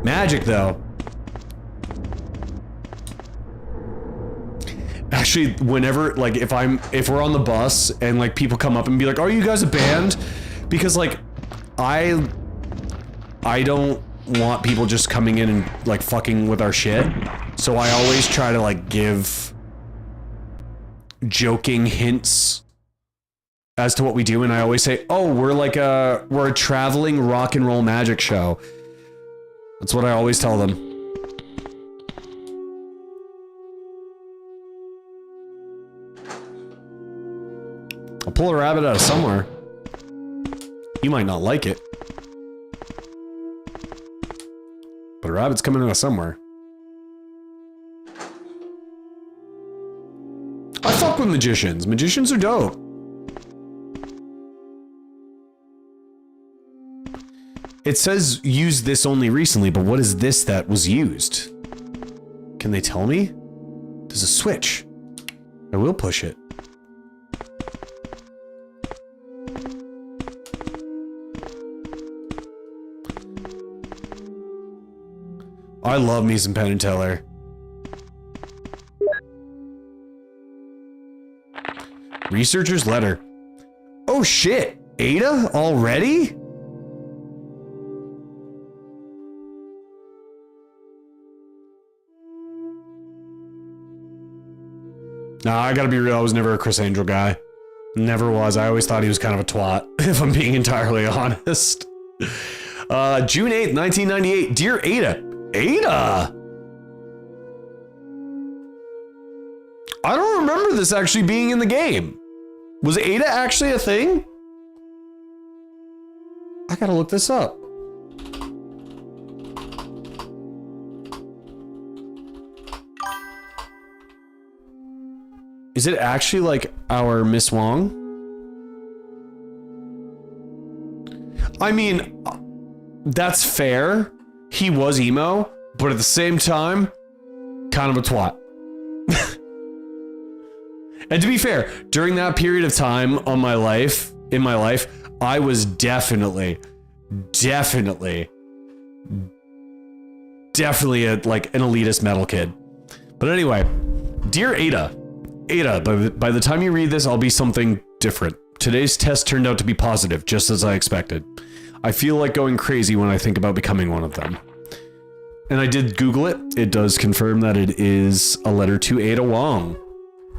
Magic, though. Actually, whenever, like, if we're on the bus and, like, people come up and be like, are you guys a band? Because, like, I don't want people just coming in and, like, fucking with our shit. So I always try to, like, give joking hints as to what we do, and I always say, oh, we're a traveling rock and roll magic show. That's what I always tell them. I'll pull a rabbit out of somewhere. You might not like it, but a rabbit's coming out of somewhere. I fuck with magicians. Magicians are dope. It says use this only recently, but what is this that was used? Can they tell me? There's a switch. I will push it. I love me some Penn and Teller. Researcher's letter. Oh shit! Ada already? Nah, I gotta be real, I was never a Chris Angel guy. Never was. I always thought he was kind of a twat, if I'm being entirely honest. June 8th, 1998. Dear Ada. Ada? I don't remember this actually being in the game. Was Ada actually a thing? I gotta look this up. Is it actually like our Miss Wong? I mean, that's fair. He was emo, but at the same time, kind of a twat. And to be fair, during that period of time in my life, I was definitely like an elitist metal kid. But anyway, dear Ada, by the time you read this, I'll be something different. Today's test turned out to be positive, just as I expected. I feel like going crazy when I think about becoming one of them. And I did Google it. It does confirm that it is a letter to Ada Wong.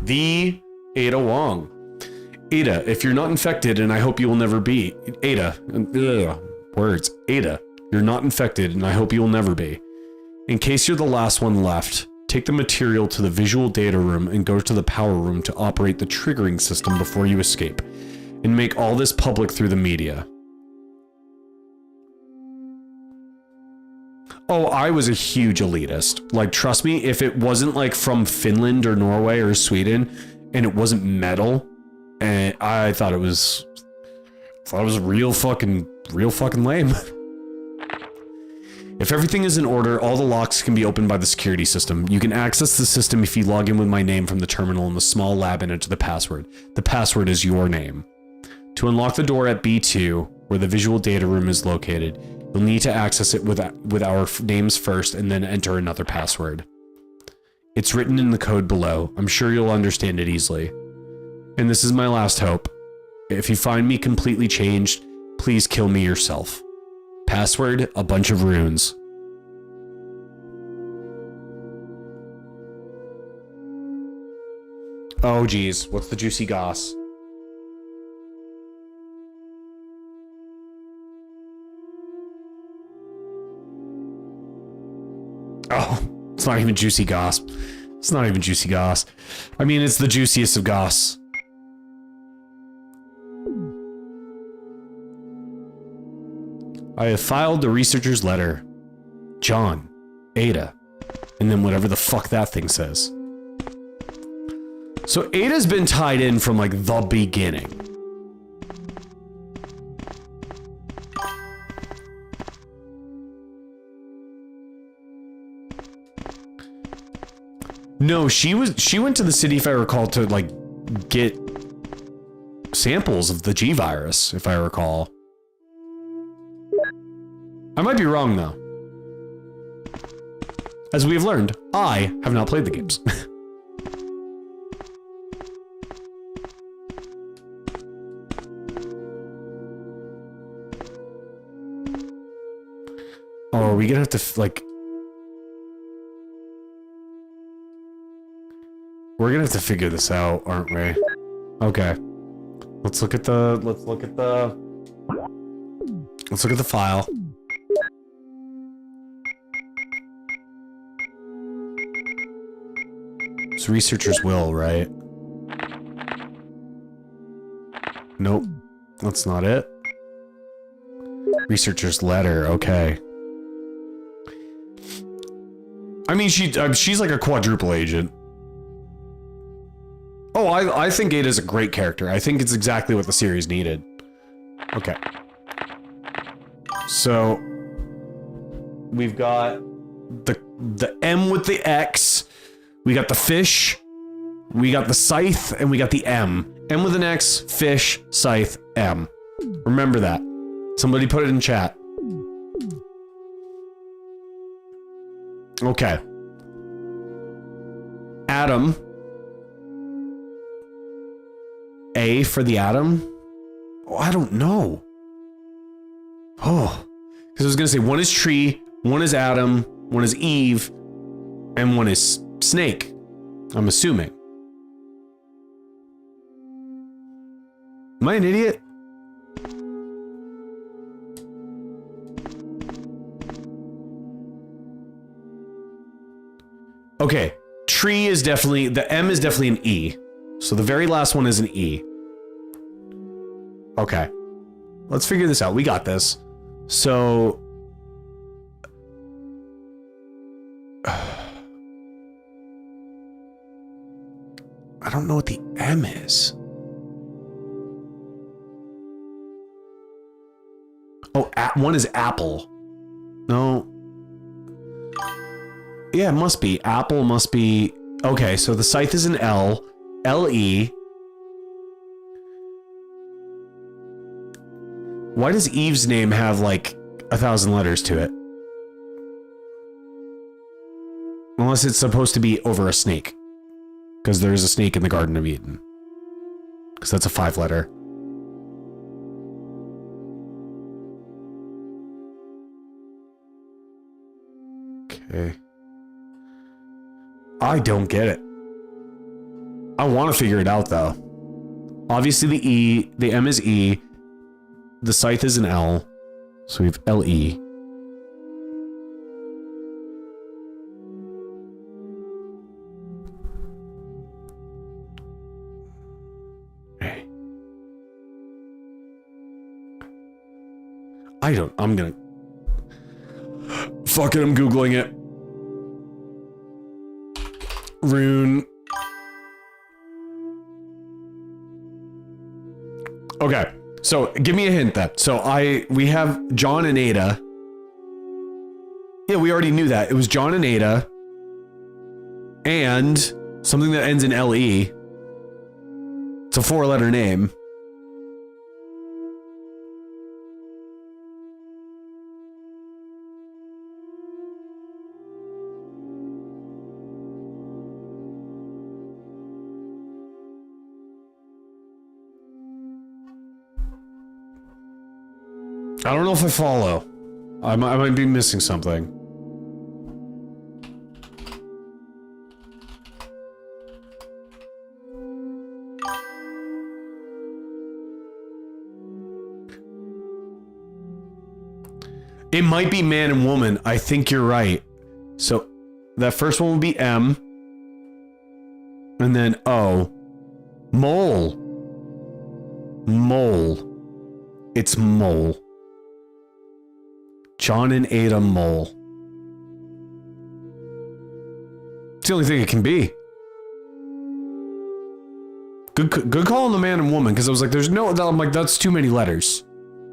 The Ada Wong. Ada, if you're not infected, and I hope you will never be. Ada, words. Ada, you're not infected, and I hope you will never be. In case you're the last one left, take the material to the visual data room and go to the power room to operate the triggering system before you escape. And make all this public through the media. Oh, I was a huge elitist. Like, trust me, if it wasn't like from Finland or Norway or Sweden, and it wasn't metal, and I thought it was real fucking lame. If everything is in order, all the locks can be opened by the security system. You can access the system if you log in with my name from the terminal in the small lab and enter the password. The password is your name. To unlock the door at B2, where the visual data room is located, you'll need to access it with our names first and then enter another password. It's written in the code below. I'm sure you'll understand it easily. And this is my last hope. If you find me completely changed, please kill me yourself. Password, a bunch of runes. Oh geez, what's the juicy goss? Oh, it's not even juicy goss. It's not even juicy goss. I mean, it's the juiciest of goss. I have filed the researcher's letter. John, Ada, and then whatever the fuck that thing says. So Ada's been tied in from like the beginning. No, she went to the city, if I recall, to like get samples of the G virus, if I recall. I might be wrong though. As we have learned, I have not played the games. Oh, are we gonna have to like... We're gonna have to figure this out, aren't we? Okay. Let's look at the file. It's researcher's will, right? Nope. That's not it. Researcher's letter, okay. I mean, she's like a quadruple agent. Oh, I think Ada's a great character. I think it's exactly what the series needed. Okay. So we've got the M with the X, we got the fish, we got the scythe, and we got the M. M with an X, fish, scythe, M. Remember that. Somebody put it in chat. Okay. Atom. A for the atom? Oh, I don't know. Oh. Because I was going to say, one is tree, one is atom, one is Eve, and one is snake. I'm assuming. Am I an idiot? Okay. Tree is definitely... The M is definitely an E. So the very last one is an E. Okay. Let's figure this out. We got this. So... I don't know what the M is. Oh, one is apple. No. Yeah, it must be. Apple must be... Okay, so the scythe is an L. L-E. Why does Eve's name have, like, 1,000 letters to it? Unless it's supposed to be over a snake. Because there's a snake in the Garden of Eden. Because that's a 5-letter. Okay. I don't get it. I want to figure it out, though. Obviously, the M is E. The scythe is an L. So we have L-E. I'm gonna... Fuck it, I'm Googling it. Rune. Okay, so give me a hint then. So we have John and Ada. Yeah, we already knew that. It was John and Ada. And something that ends in L-E. It's a 4-letter name. I don't know if I follow. I might be missing something. It might be man and woman. I think you're right. So that first one would be M. And then O. Mole. Mole. It's mole. John and Ada Mole. It's the only thing it can be. Good call on the man and woman, because I was like, there's no... I'm like, that's too many letters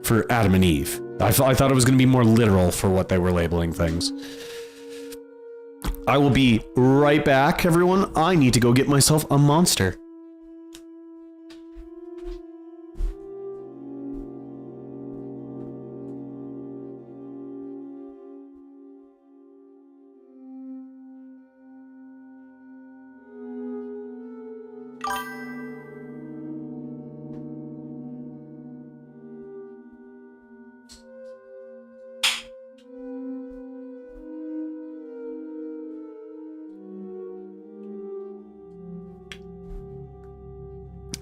for Adam and Eve. I thought it was going to be more literal for what they were labeling things. I will be right back, everyone. I need to go get myself a monster.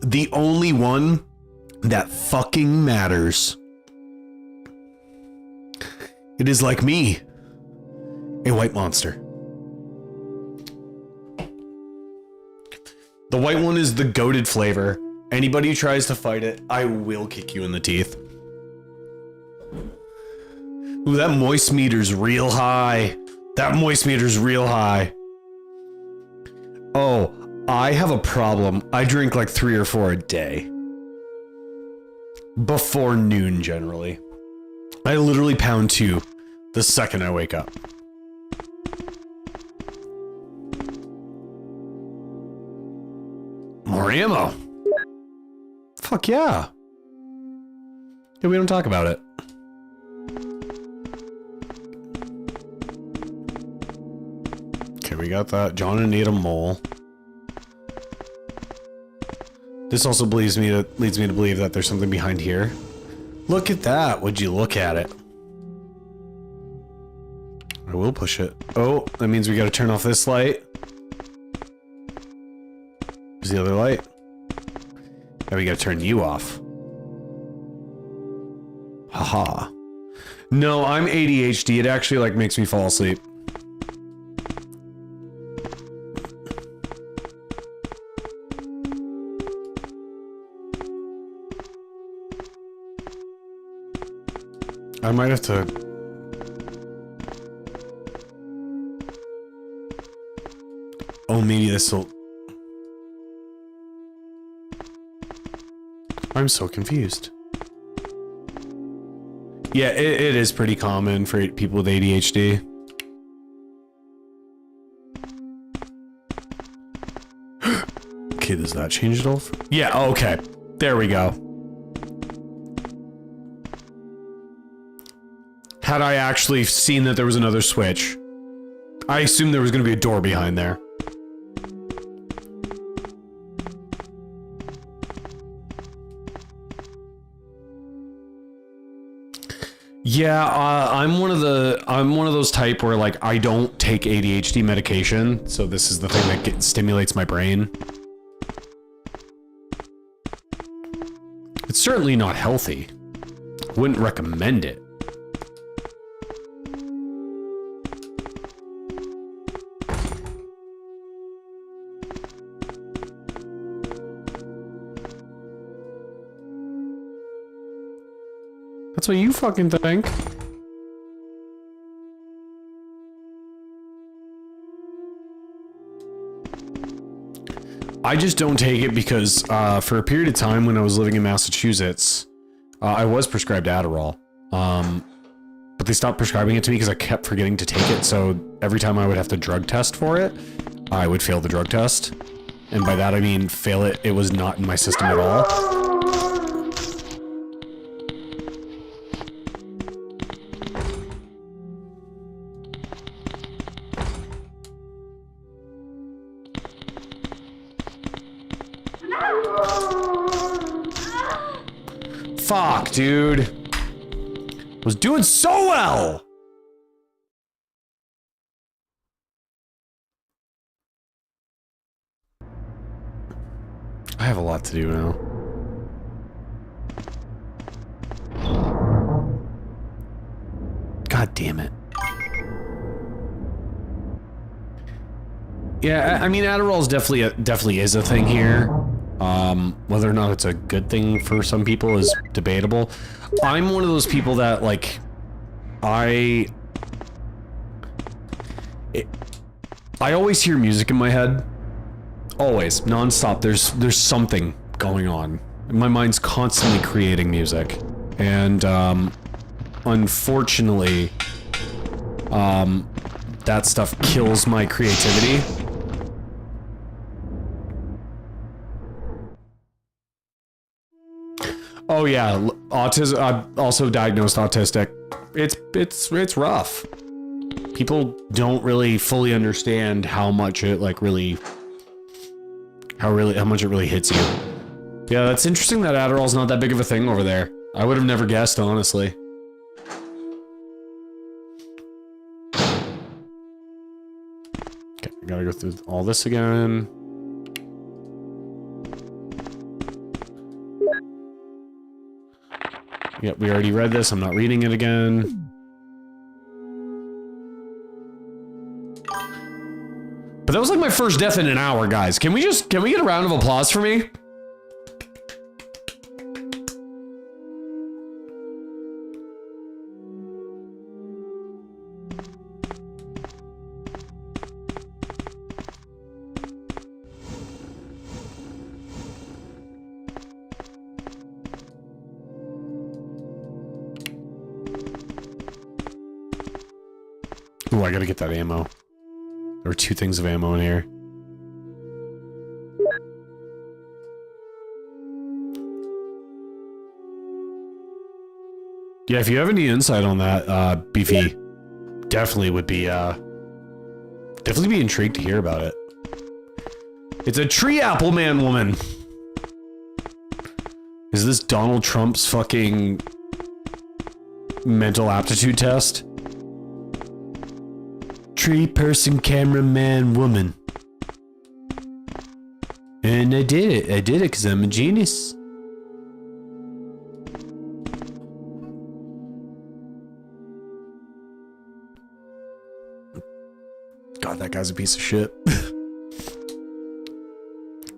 The only one that fucking matters. It is like me, a white monster. The white one is the goated flavor. Anybody who tries to fight it, I will kick you in the teeth. Ooh, that moist meter's real high. That moist meter's real high. Oh, I have a problem. I drink like 3 or 4 a day. Before noon, generally. I literally pound 2 the second I wake up. More ammo. Fuck yeah. Yeah, we don't talk about it. Okay, we got that. John and Ada Mole. This also leads me to believe that there's something behind here. Look at that. Would you look at it? I will push it. Oh, that means we gotta turn off this light. There's the other light. Now we gotta turn you off. Haha. No, I'm ADHD. It actually like makes me fall asleep. I might have to... Oh, maybe this'll... I'm so confused. Yeah, it is pretty common for people with ADHD. Okay, does that change it all? Yeah, okay. There we go. Had I actually seen that there was another switch, I assumed there was going to be a door behind there. Yeah, I'm one of those type where like I don't take ADHD medication, so this is the thing that stimulates my brain. It's certainly not healthy. Wouldn't recommend it. That's what you fucking think. I just don't take it because for a period of time when I was living in Massachusetts, I was prescribed Adderall. But they stopped prescribing it to me because I kept forgetting to take it. So every time I would have to drug test for it, I would fail the drug test. And by that I mean fail it. It was not in my system at all. Fuck, dude. Was doing so well. I have a lot to do now. God damn it. Yeah, I mean, Adderall definitely is a thing here. Whether or not it's a good thing for some people is debatable. I'm one of those people that, like, I always hear music in my head. Always, nonstop. There's something going on. My mind's constantly creating music. And, unfortunately, that stuff kills my creativity. Oh yeah, autism. I'm also diagnosed autistic. It's rough. People don't really fully understand how much it like really, how much it really hits you. Yeah, that's interesting that Adderall's not that big of a thing over there. I would have never guessed, honestly. Okay, I gotta go through all this again. Yep, we already read this. I'm not reading it again. But that was like my first death in an hour, guys. Can we get a round of applause for me? Ooh, I gotta get that ammo. There were 2 things of ammo in here. Yeah, if you have any insight on that, Beefy, definitely would be, definitely be intrigued to hear about it. It's a tree apple man woman. Is this Donald Trump's fucking mental aptitude test? Tree person, cameraman, woman. And I did it. I did it because I'm a genius. God, that guy's a piece of shit.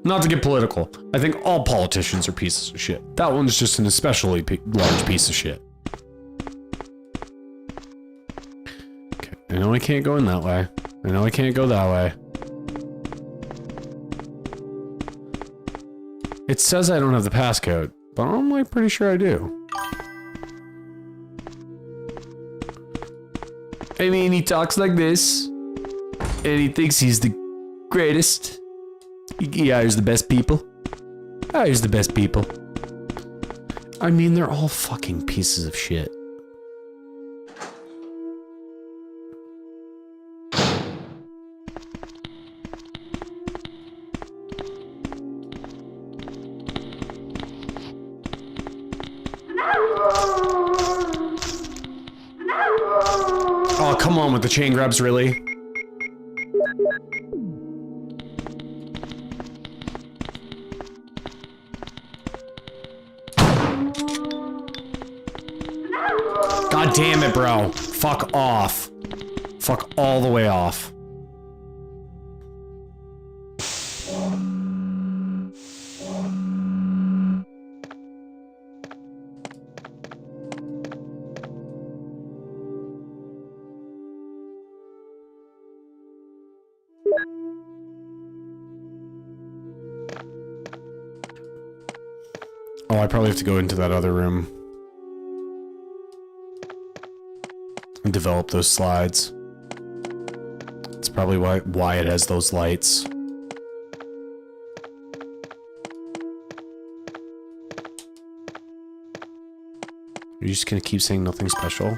Not to get political. I think all politicians are pieces of shit. That one's just an especially large piece of shit. I know I can't go in that way. I know I can't go that way. It says I don't have the passcode, but I'm like pretty sure I do. I mean, he talks like this, and he thinks he's the greatest. He hires the best people. Hires the best people. I mean, they're all fucking pieces of shit. Oh, come on with the chain grabs, really? God damn it, bro. Fuck off. Fuck all the way off. Oh, I probably have to go into that other room and develop those slides. That's probably why it has those lights. You're just gonna keep saying nothing special?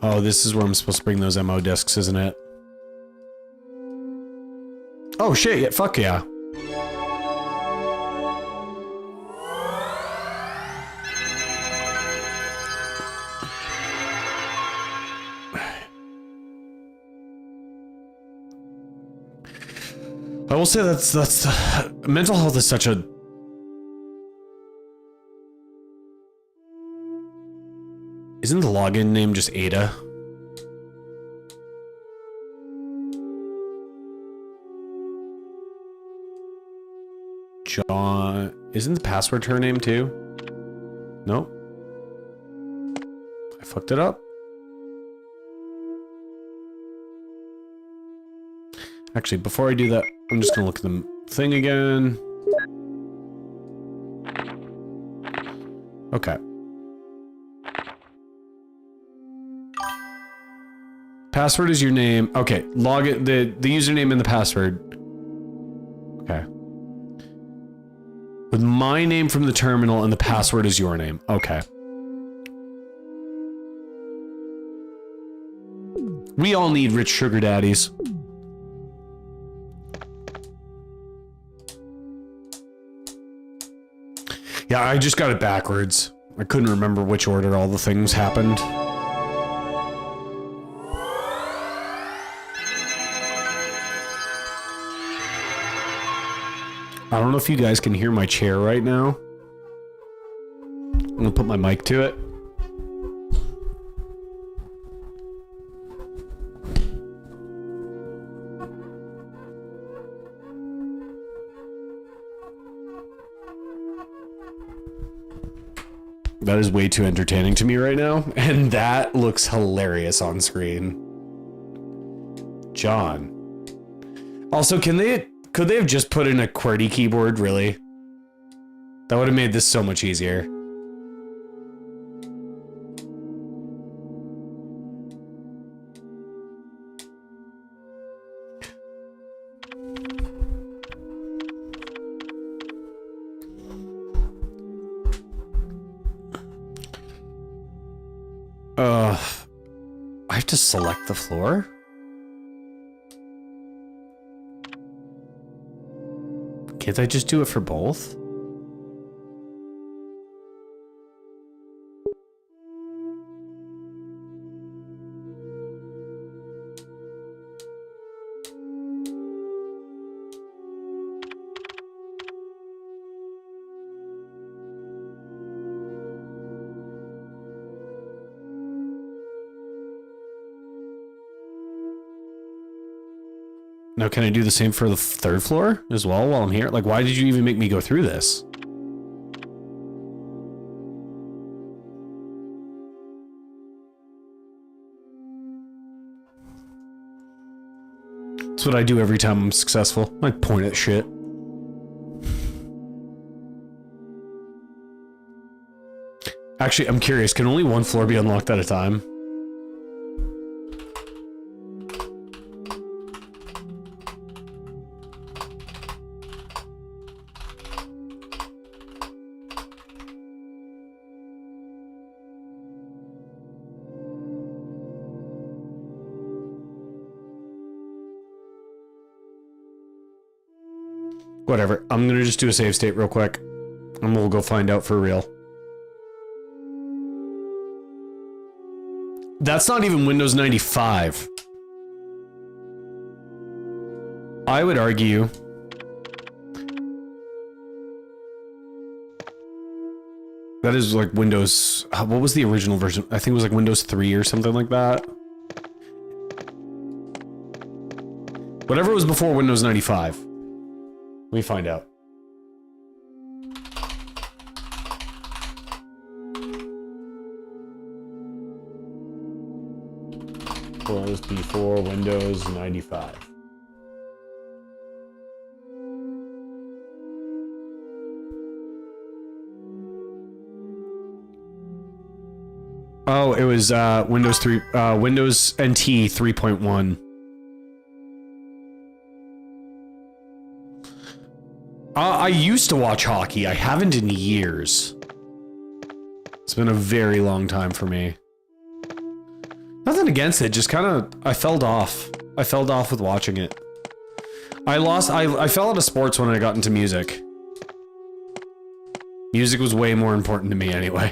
Oh, this is where I'm supposed to bring those MO discs, isn't it? Oh shit, yeah, fuck yeah. I will say that's mental health is such a Isn't the login name just Ada? John... Isn't the password her name too? Nope. I fucked it up. Actually, before I do that, I'm just gonna look at the thing again. Okay. Password is your name. Okay, log it. The username and the password. Okay. With my name from the terminal and the password is your name. Okay. We all need rich sugar daddies. Yeah, I just got it backwards. I couldn't remember which order all the things happened. I don't know if you guys can hear my chair right now. I'm gonna put my mic to it. That is way too entertaining to me right now, and that looks hilarious on screen. John. Also, could they have just put in a QWERTY keyboard, really? That would have made this so much easier. I have to select the floor? Can't I just do it for both? Now, can I do the same for the third floor as well while I'm here? Like, why did you even make me go through this? That's what I do every time I'm successful. I point at shit. Actually, I'm curious, can only one floor be unlocked at a time? Whatever, I'm gonna just do a save state real quick, and we'll go find out for real. That's not even Windows 95. I would argue that is like Windows... What was the original version? I think it was like Windows 3 or something like that. Whatever was before Windows 95. Let me find out. Was before Windows 95. Oh, it was Windows 3, Windows NT 3.1. I used to watch hockey. I haven't in years. It's been a very long time for me. Nothing against it, just kind of, I fell off. I fell off with watching it. I fell out of sports when I got into music. Music was way more important to me anyway.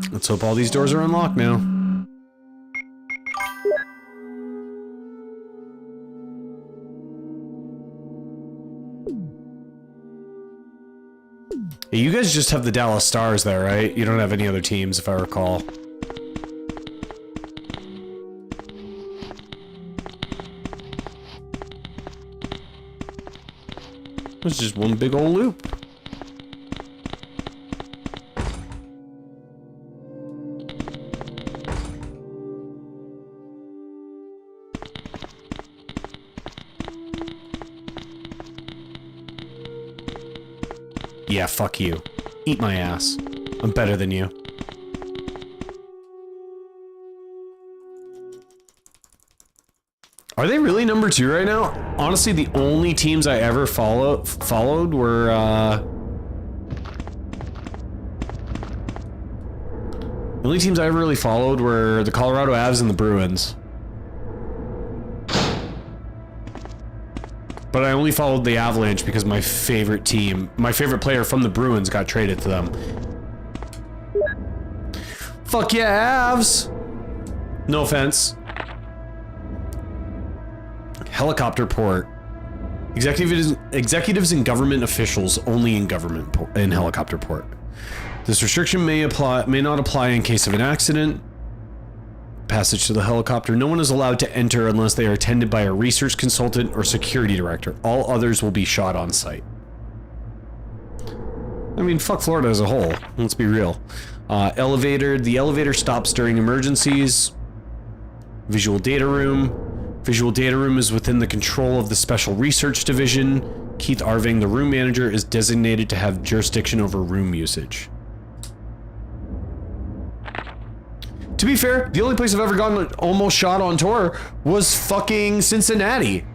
Let's hope all these doors are unlocked now. Hey, you guys just have the Dallas Stars there, right? You don't have any other teams, if I recall. It's just one big old loop. Yeah, fuck you. Eat my ass. I'm better than you. Are they really number 2 right now? Honestly, the only teams I ever followed were, the only teams I ever really followed were the Colorado Avs and the Bruins. But I only followed the Avalanche because my favorite team, my favorite player from the Bruins got traded to them. Fuck yeah, Avs! No offense. Helicopter port. Executives and government officials only in helicopter port. This restriction may not apply in case of an accident. Passage to the helicopter. No one is allowed to enter unless they are attended by a research consultant or security director. All others will be shot on sight. I mean, fuck Florida as a whole. Let's be real. Elevator. The elevator stops during emergencies. Visual data room. Visual data room is within the control of the Special Research Division. Keith Arving, the room manager, is designated to have jurisdiction over room usage. To be fair, the only place I've ever gotten almost shot on tour was fucking Cincinnati.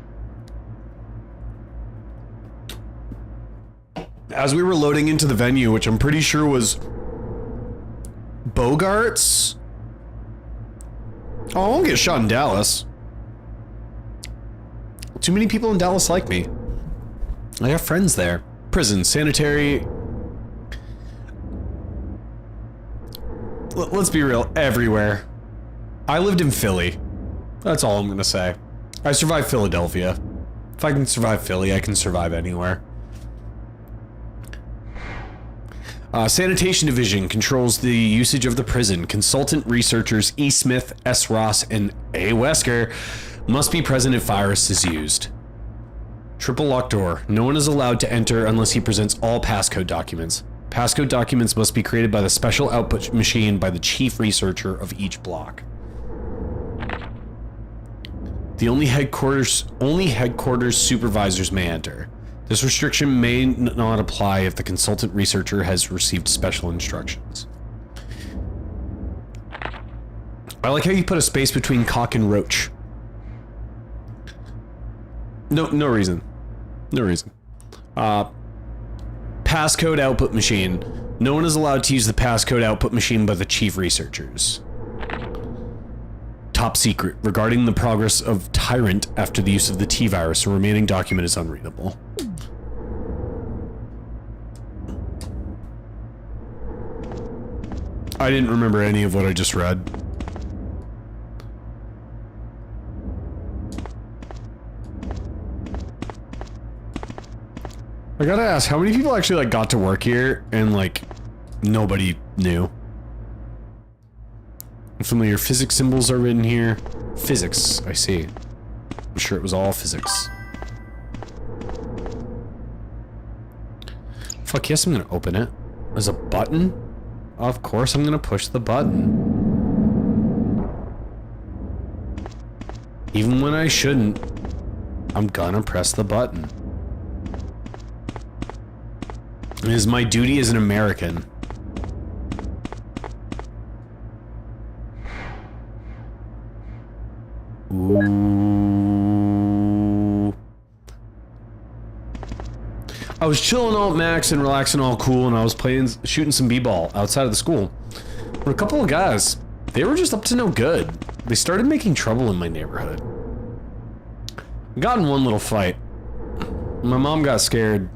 As we were loading into the venue, which I'm pretty sure was Bogarts. Oh, I won't get shot in Dallas. Too many people in Dallas like me. I have friends there. Prison, sanitary. Let's be real, everywhere. I lived in Philly. That's all I'm gonna say. I survived Philadelphia. If I can survive Philly, I can survive anywhere. Sanitation Division controls the usage of the prison. Consultant researchers E. Smith, S. Ross, and A. Wesker must be present if virus is used. Triple lock door. No one is allowed to enter unless he presents all passcode documents. Passcode documents must be created by the special output machine by the chief researcher of each block. The only headquarters supervisors may enter. This restriction may not apply if the consultant researcher has received special instructions. I like how you put a space between cock and roach. No reason. No reason. Passcode output machine. No one is allowed to use the passcode output machine by the chief researchers. Top secret. Regarding the progress of Tyrant after the use of the T-virus, the remaining document is unreadable. I didn't remember any of what I just read. I gotta ask, how many people actually like got to work here and like nobody knew? Familiar physics symbols are written here. Physics, I see. I'm sure it was all physics. Fuck yes, I'm gonna open it. There's a button? Of course I'm gonna push the button. Even when I shouldn't, I'm gonna press the button. It is my duty as an American. Ooh. I was chilling out Max and relaxing all cool, and I was shooting some b-ball outside of the school. But a couple of guys, they were just up to no good. They started making trouble in my neighborhood. I got in one little fight. My mom got scared.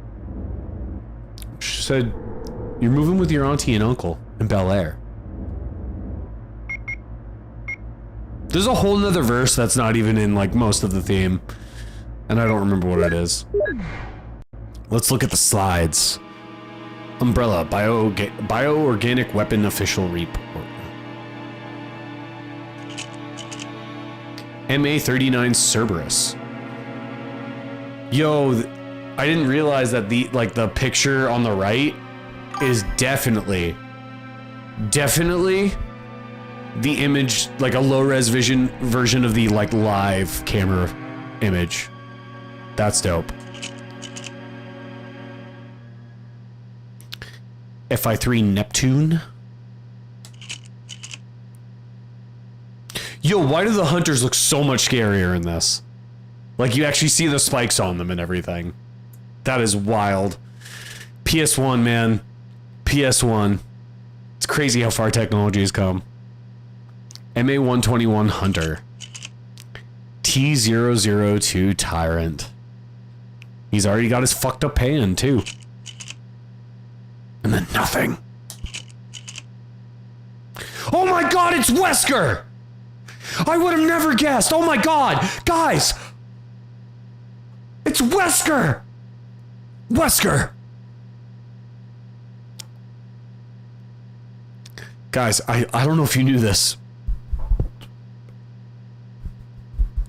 She said, "You're moving with your auntie and uncle in Bel Air." There's a whole nother verse that's not even in like most of the theme, and I don't remember what it is. Let's look at the slides. Umbrella, bioorganic weapon official report. MA-39 Cerberus. Yo, I didn't realize that the picture on the right is definitely the image, like a low-res version of the like live camera image. That's dope. FI3 Neptune. Yo, why do the hunters look so much scarier in this? Like, you actually see the spikes on them and everything. That is wild. PS1, man. PS1. It's crazy how far technology has come. MA-121 Hunter. T-002 Tyrant. He's already got his fucked up hand, too. And then nothing. Oh my god, it's Wesker! I would have never guessed. Oh my god! Guys! It's Wesker! Wesker! Guys, I don't know if you knew this.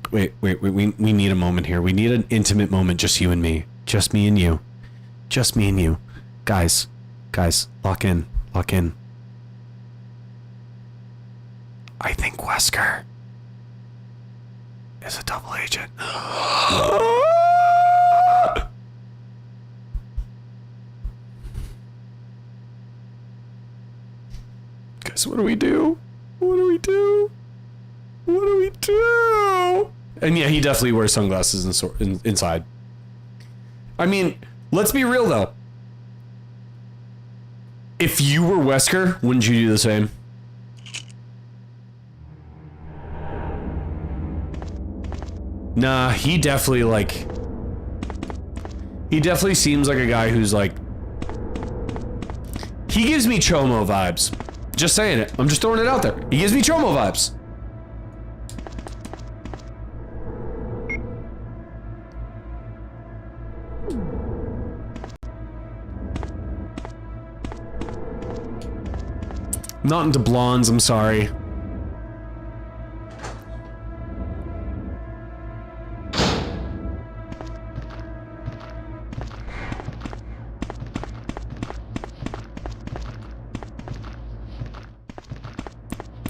Wait, we need a moment here. We need an intimate moment, just you and me. Just me and you. Just me and you. Guys, lock in. Lock in. I think Wesker is a double agent. Guys, what do we do? What do we do? What do we do? And yeah, he definitely wears sunglasses inside. I mean, let's be real though. If you were Wesker, wouldn't you do the same? Nah, he definitely seems like a guy who's like, he gives me Chomo vibes. Just saying it. I'm just throwing it out there. He gives me Chomo vibes. Not into blondes, I'm sorry.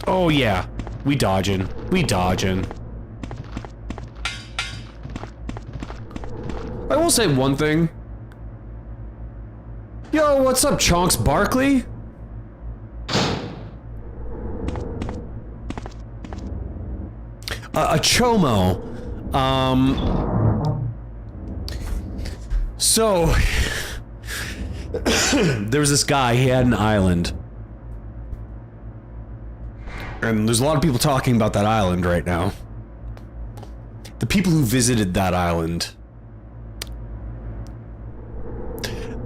Oh yeah, we dodging. We dodging. I will say one thing. Yo, what's up, Chonks Barkley? A chomo. So there was this guy, he had an island. And there's a lot of people talking about that island right now. The people who visited that island,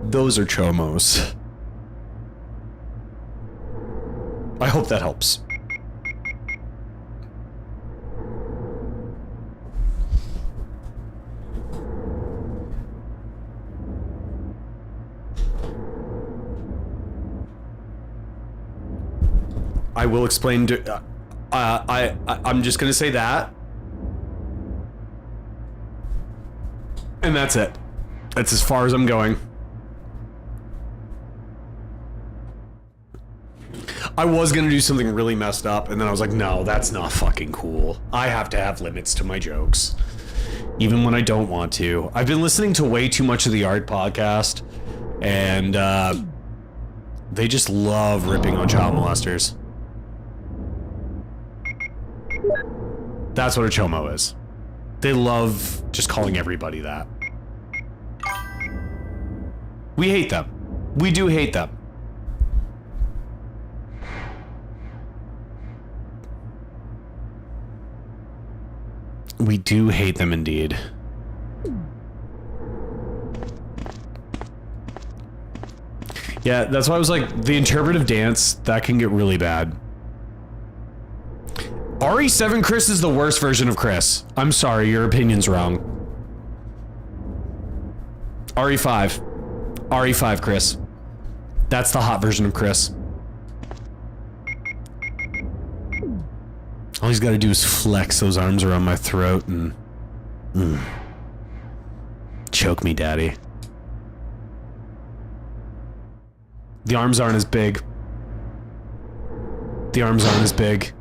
those are chomos. I hope that helps. I will explain to, I'm just gonna say that. And that's it. That's as far as I'm going. I was gonna do something really messed up, and then I was like, no, that's not fucking cool. I have to have limits to my jokes. Even when I don't want to. I've been listening to way too much of the Art podcast, and they just love ripping on child molesters. That's what a chomo is. They love just calling everybody that. We hate them. We do hate them. We do hate them indeed. Yeah, that's why I was like, the interpretive dance, that can get really bad. RE7 Chris is the worst version of Chris. I'm sorry, your opinion's wrong. RE5. RE5 Chris. That's the hot version of Chris. All he's gotta do is flex those arms around my throat and... choke me, daddy. The arms aren't as big. The arms aren't as big.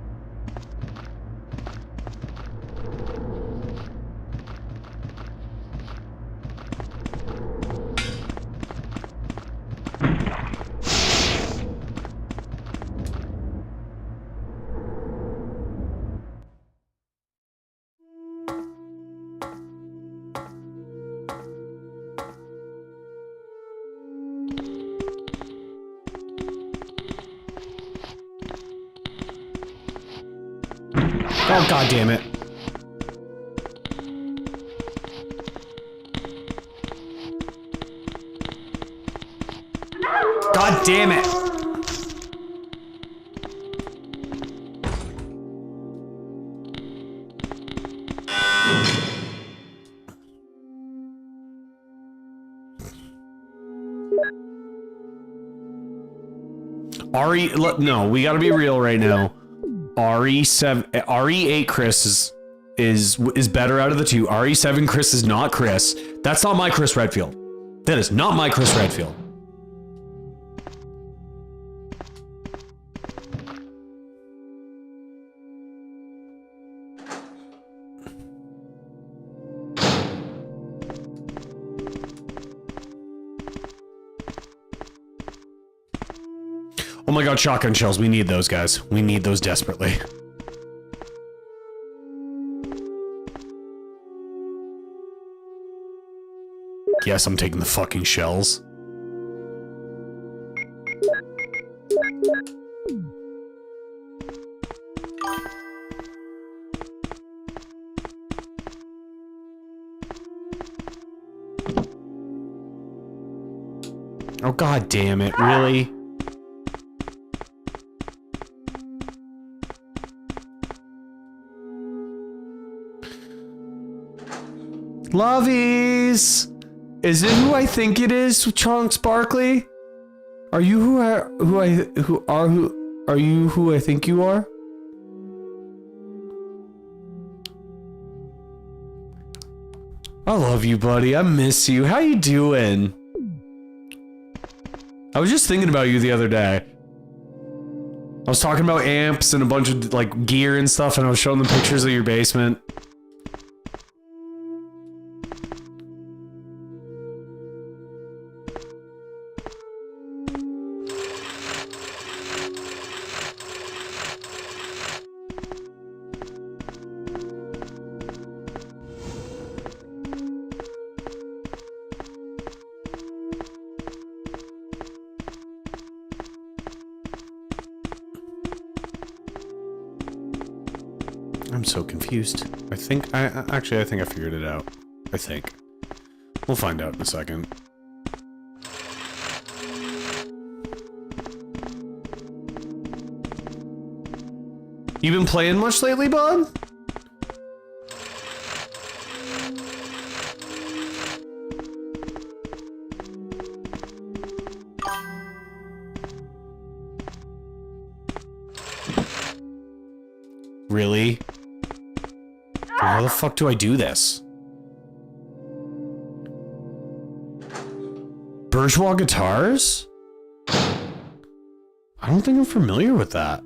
Oh, god damn it. God damn it. No, we gotta be real right now. RE8 Chris is better out of the two. RE7 Chris is not Chris. That's not my Chris Redfield. That is not my Chris Redfield. Oh my god, shotgun shells. We need those, guys. We need those desperately. Yes, I'm taking the fucking shells. Oh god damn it, really? Lovies! Is it who I think it is, Chonks Barkley? Are you who Are you who I think you are? I love you, buddy. I miss you. How you doing? I was just thinking about you the other day. I was talking about amps and a bunch of like gear and stuff, and I was showing them pictures of your basement. I'm so confused. I think I figured it out. I think. We'll find out in a second. You been playing much lately, bud? Really? How the fuck do I do this? Bourgeois guitars? I don't think I'm familiar with that.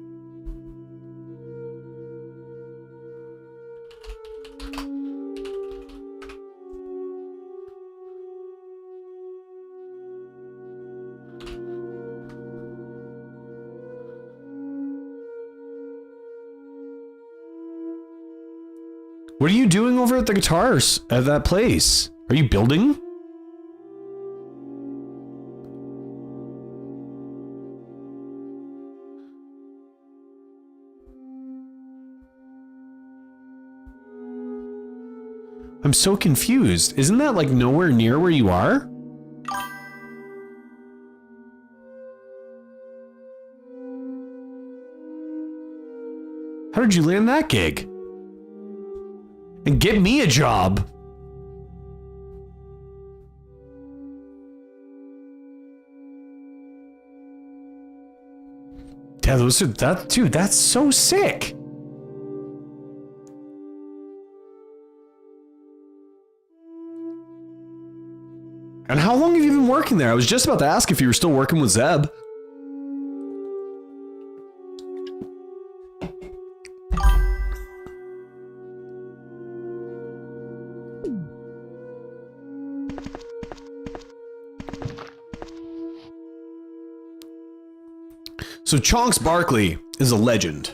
What are you doing over at the guitars at that place? Are you building? I'm so confused. Isn't that like nowhere near where you are? How did you land that gig? And get me a job. Yeah, dude, that's so sick. And how long have you been working there? I was just about to ask if you were still working with Zeb. So Chonks Barkley is a legend.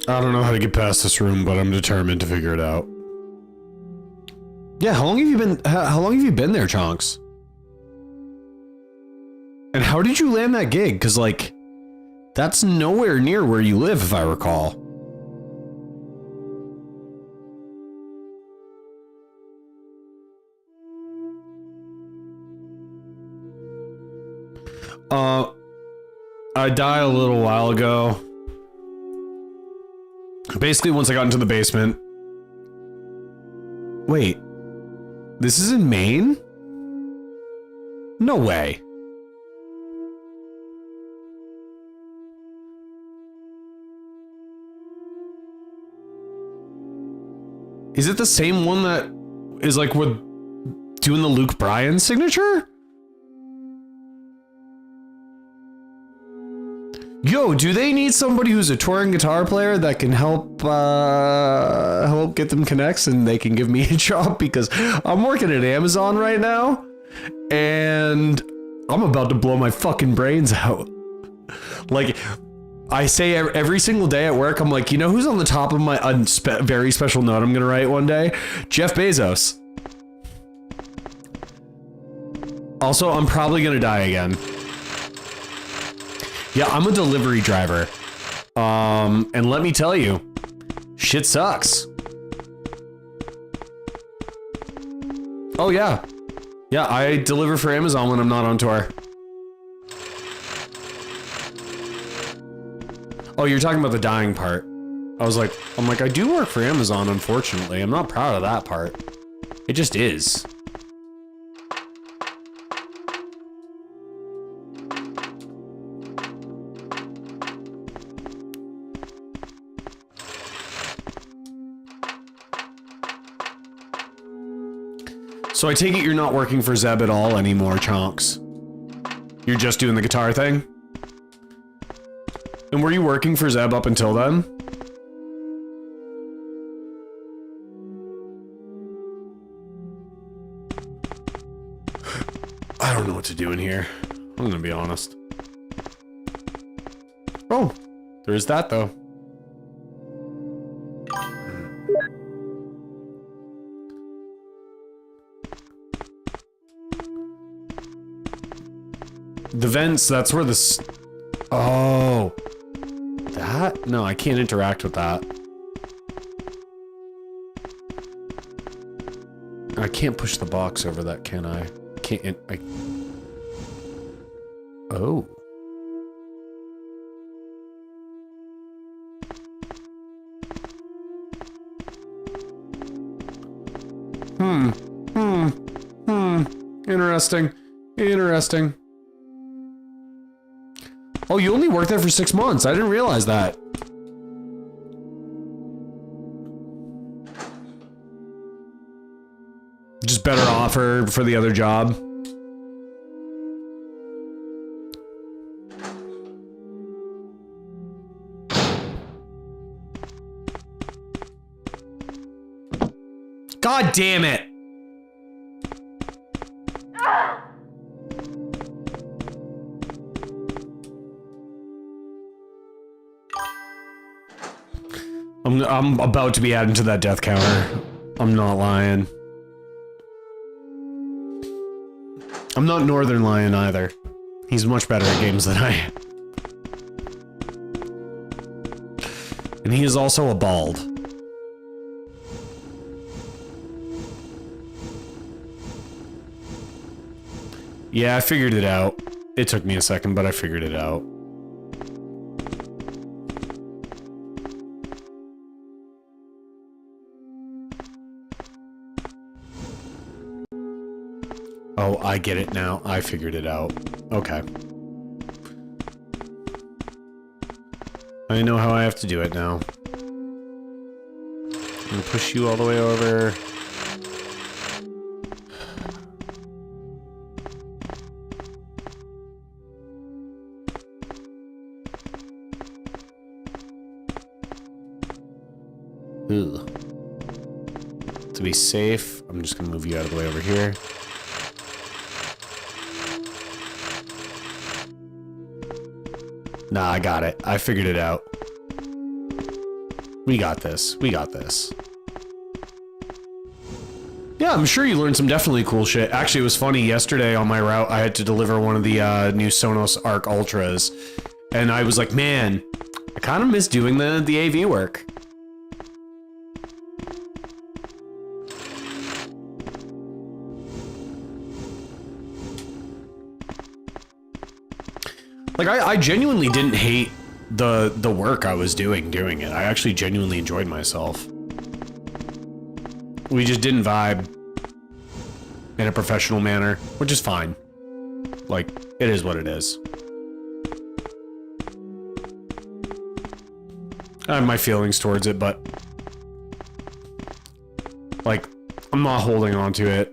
I don't know how to get past this room, but I'm determined to figure it out. Yeah, how long have you been there, Chonks? And how did you land that gig? Because, like, that's nowhere near where you live, if I recall. I died a little while ago. Basically, once I got into the basement. Wait. This is in Maine? No way. Is it the same one that is like with doing the Luke Bryan signature? Yo, do they need somebody who's a touring guitar player that can help get them connects and they can give me a job? Because I'm working at Amazon right now and I'm about to blow my fucking brains out. Like, I say every single day at work, I'm like, you know who's on the top of my very special note I'm gonna write one day? Jeff Bezos. Also, I'm probably gonna die again. Yeah, I'm a delivery driver. And let me tell you, shit sucks. Oh, yeah. Yeah, I deliver for Amazon when I'm not on tour. Oh, you're talking about the dying part. I'm like, I do work for Amazon, unfortunately. I'm not proud of that part. It just is. So I take it you're not working for Zeb at all anymore, Chonks. You're just doing the guitar thing? And were you working for Zeb up until then? I don't know what to do in here. I'm gonna be honest. Oh, there's that though. The vents, that's where the... Oh. That? No, I can't interact with that. I can't push the box over that, can I? Can't... Oh. Interesting. Interesting. Oh, you only worked there for 6 months. I didn't realize that. Just better offer for the other job. God damn it! I'm about to be added to that death counter. I'm not lying. I'm not Northern Lion either. He's much better at games than I am. And he is also a bald. Yeah, I figured it out. It took me a second, but I figured it out. Oh, I get it now. I figured it out. Okay. I know how I have to do it now. I'm gonna push you all the way over. Ugh. To be safe, I'm just gonna move you out of the way over here. Nah, I got it. I figured it out. We got this. We got this. Yeah, I'm sure you learned some definitely cool shit. Actually, it was funny. Yesterday on my route, I had to deliver one of the new Sonos Arc Ultras. And I was like, man, I kind of miss doing the AV work. Like, I genuinely didn't hate the work I was doing it. I actually genuinely enjoyed myself. We just didn't vibe in a professional manner, which is fine. Like, it is what it is. I have my feelings towards it, but... like, I'm not holding on to it.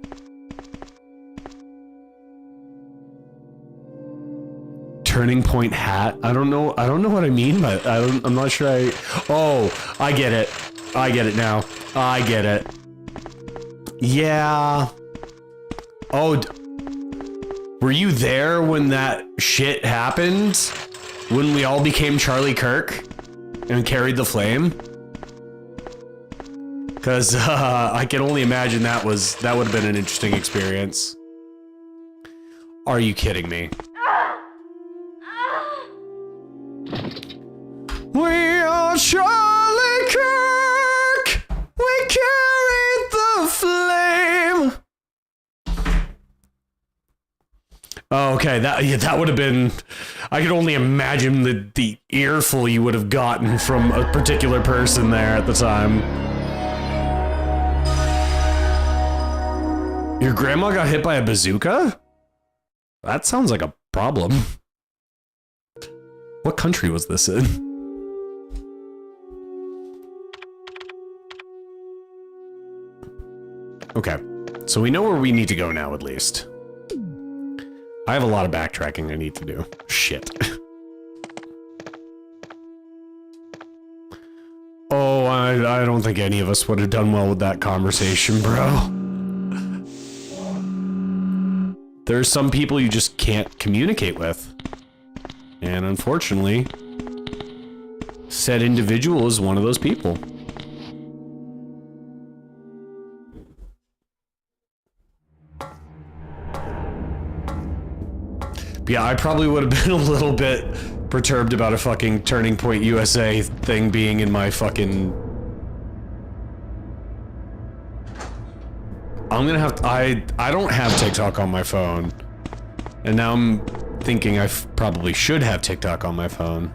Turning point hat? I don't know what I mean, but I'm not sure oh, I get it. I get it now. I get it. Yeah. Oh, were you there when that shit happened? When we all became Charlie Kirk and carried the flame? Because I can only imagine that would have been an interesting experience. Are you kidding me? We are Charlie Kirk! We carried the flame! Oh, okay, that would have been... I could only imagine the earful you would have gotten from a particular person there at the time. Your grandma got hit by a bazooka? That sounds like a problem. What country was this in? Okay, so we know where we need to go now, at least. I have a lot of backtracking I need to do. Shit. Oh, I don't think any of us would have done well with that conversation, bro. There's some people you just can't communicate with. And unfortunately, said individual is one of those people. Yeah, I probably would have been a little bit perturbed about a fucking Turning Point USA thing being in my fucking... I'm gonna have to... I don't have TikTok on my phone. And now I'm thinking I probably should have TikTok on my phone.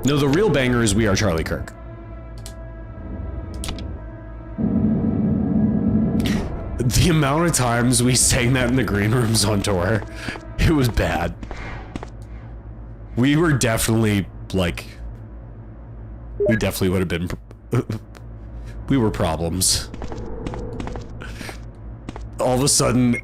No, the real banger is We Are Charlie Kirk. The amount of times we sang that in the green rooms on tour, it was bad. We were definitely, like... We definitely would have been... We were problems. All of a sudden,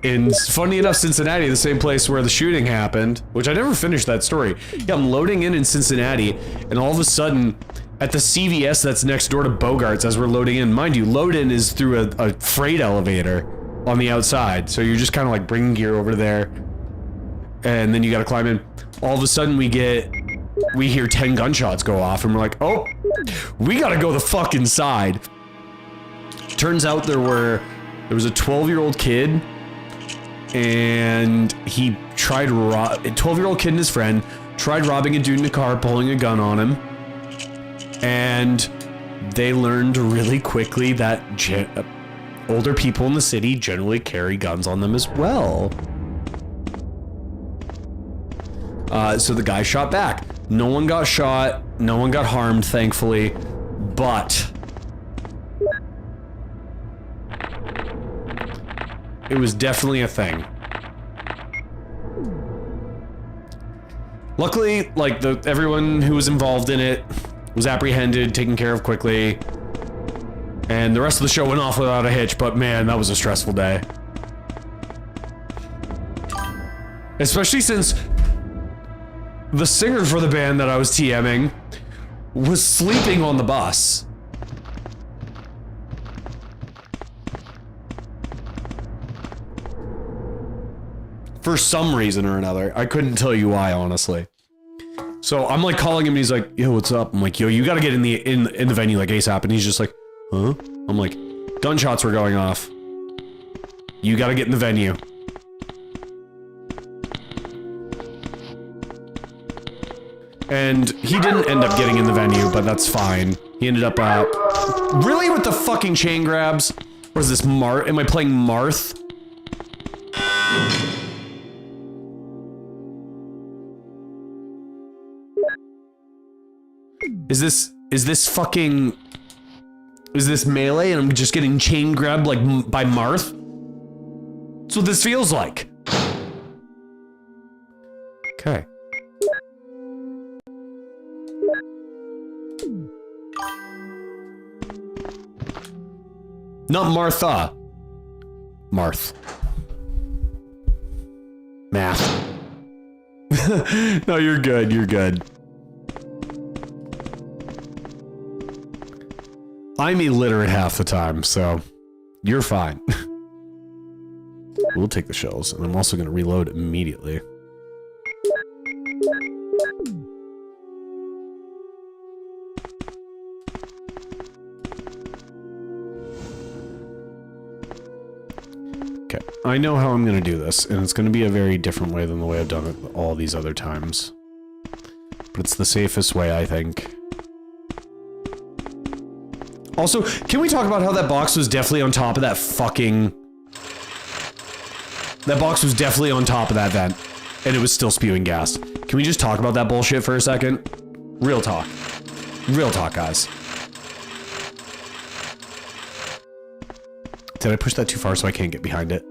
funny enough, Cincinnati, the same place where the shooting happened, which I never finished that story. Yeah, I'm loading in Cincinnati, and all of a sudden, at the CVS that's next door to Bogart's as we're loading in, mind you, load-in is through a freight elevator on the outside, so you're just kind of like bringing gear over there, and then you gotta climb in. All of a sudden, we hear 10 gunshots go off, and we're like, oh, we gotta go the fuck inside. Turns out there was a 12-year-old kid, and he tried a 12-year-old kid and his friend tried robbing a dude in a car, pulling a gun on him, and they learned really quickly that older people in the city generally carry guns on them as well. So the guy shot back. No one got shot, no one got harmed, thankfully, but it was definitely a thing. Luckily, like, everyone who was involved in it was apprehended, taken care of quickly, and the rest of the show went off without a hitch, but man, that was a stressful day. Especially since the singer for the band that I was TMing was sleeping on the bus. For some reason or another. I couldn't tell you why, honestly. So I'm like calling him and he's like, yo, what's up? I'm like, yo, you gotta get in the venue like ASAP. And he's just like, huh? I'm like, gunshots were going off. You gotta get in the venue. And he didn't end up getting in the venue, but that's fine. He ended up, really with the fucking chain grabs? What is this, am I playing Marth? Is this melee and I'm just getting chain grabbed like by Marth? That's what this feels like. Okay. Not Martha. Marth. Math. No, you're good, you're good. I'm illiterate half the time, so you're fine. We'll take the shells, and I'm also going to reload immediately. Okay, I know how I'm going to do this, and it's going to be a very different way than the way I've done it all these other times. But it's the safest way, I think. Also, can we talk about how that box was definitely on top of that fucking That box was definitely on top of that vent, and it was still spewing gas. Can we just talk about that bullshit for a second? Real talk. Real talk, guys. Did I push that too far so I can't get behind it?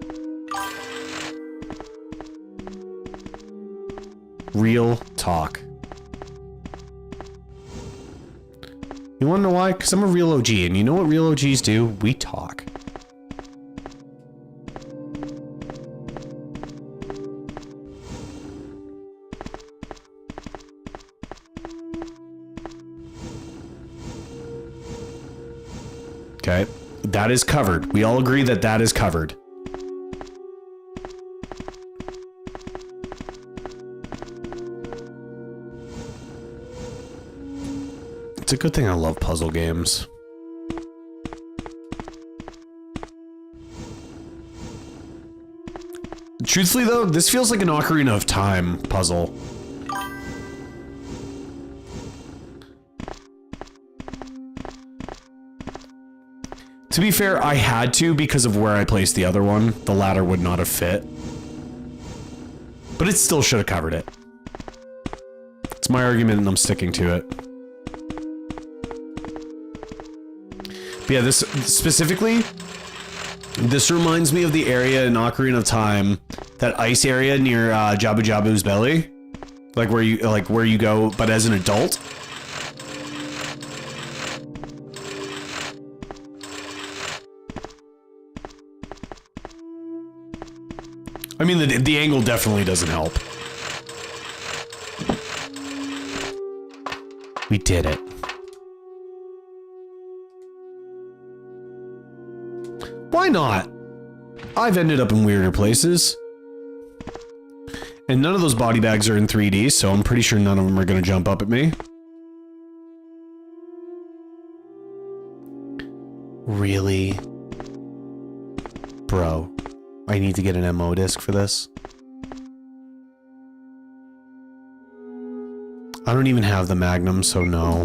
Real talk. You wanna know why? Because I'm a real OG, and you know what real OGs do? We talk. Okay, that is covered. We all agree that that is covered. It's a good thing I love puzzle games. Truthfully though, this feels like an Ocarina of Time puzzle. To be fair, I had to because of where I placed the other one. The ladder would not have fit. But it still should have covered it. It's my argument and I'm sticking to it. But yeah, this specifically, this reminds me of the area in Ocarina of Time, that ice area near Jabu Jabu's belly, like where you go, but as an adult. I mean, the angle definitely doesn't help. We did it. Why not? I've ended up in weirder places. And none of those body bags are in 3D, so I'm pretty sure none of them are going to jump up at me. Really? Bro. I need to get an MO disc for this. I don't even have the Magnum, so no.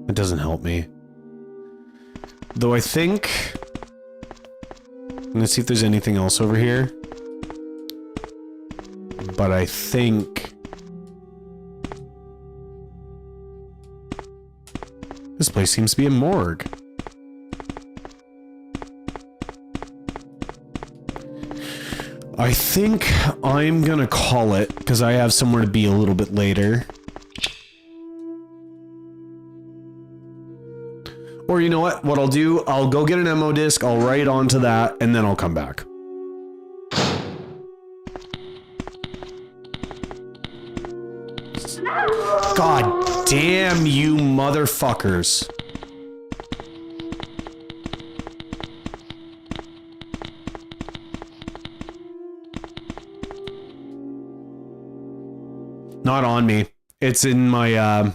It doesn't help me. Though I think... Let's see if there's anything else over here. But I think... This place seems to be a morgue. I think I'm gonna call it, because I have somewhere to be a little bit later. Or you know what? What I'll do, I'll go get an MO disc, I'll write onto that, and then I'll come back. God damn you motherfuckers. Not on me. It's in my,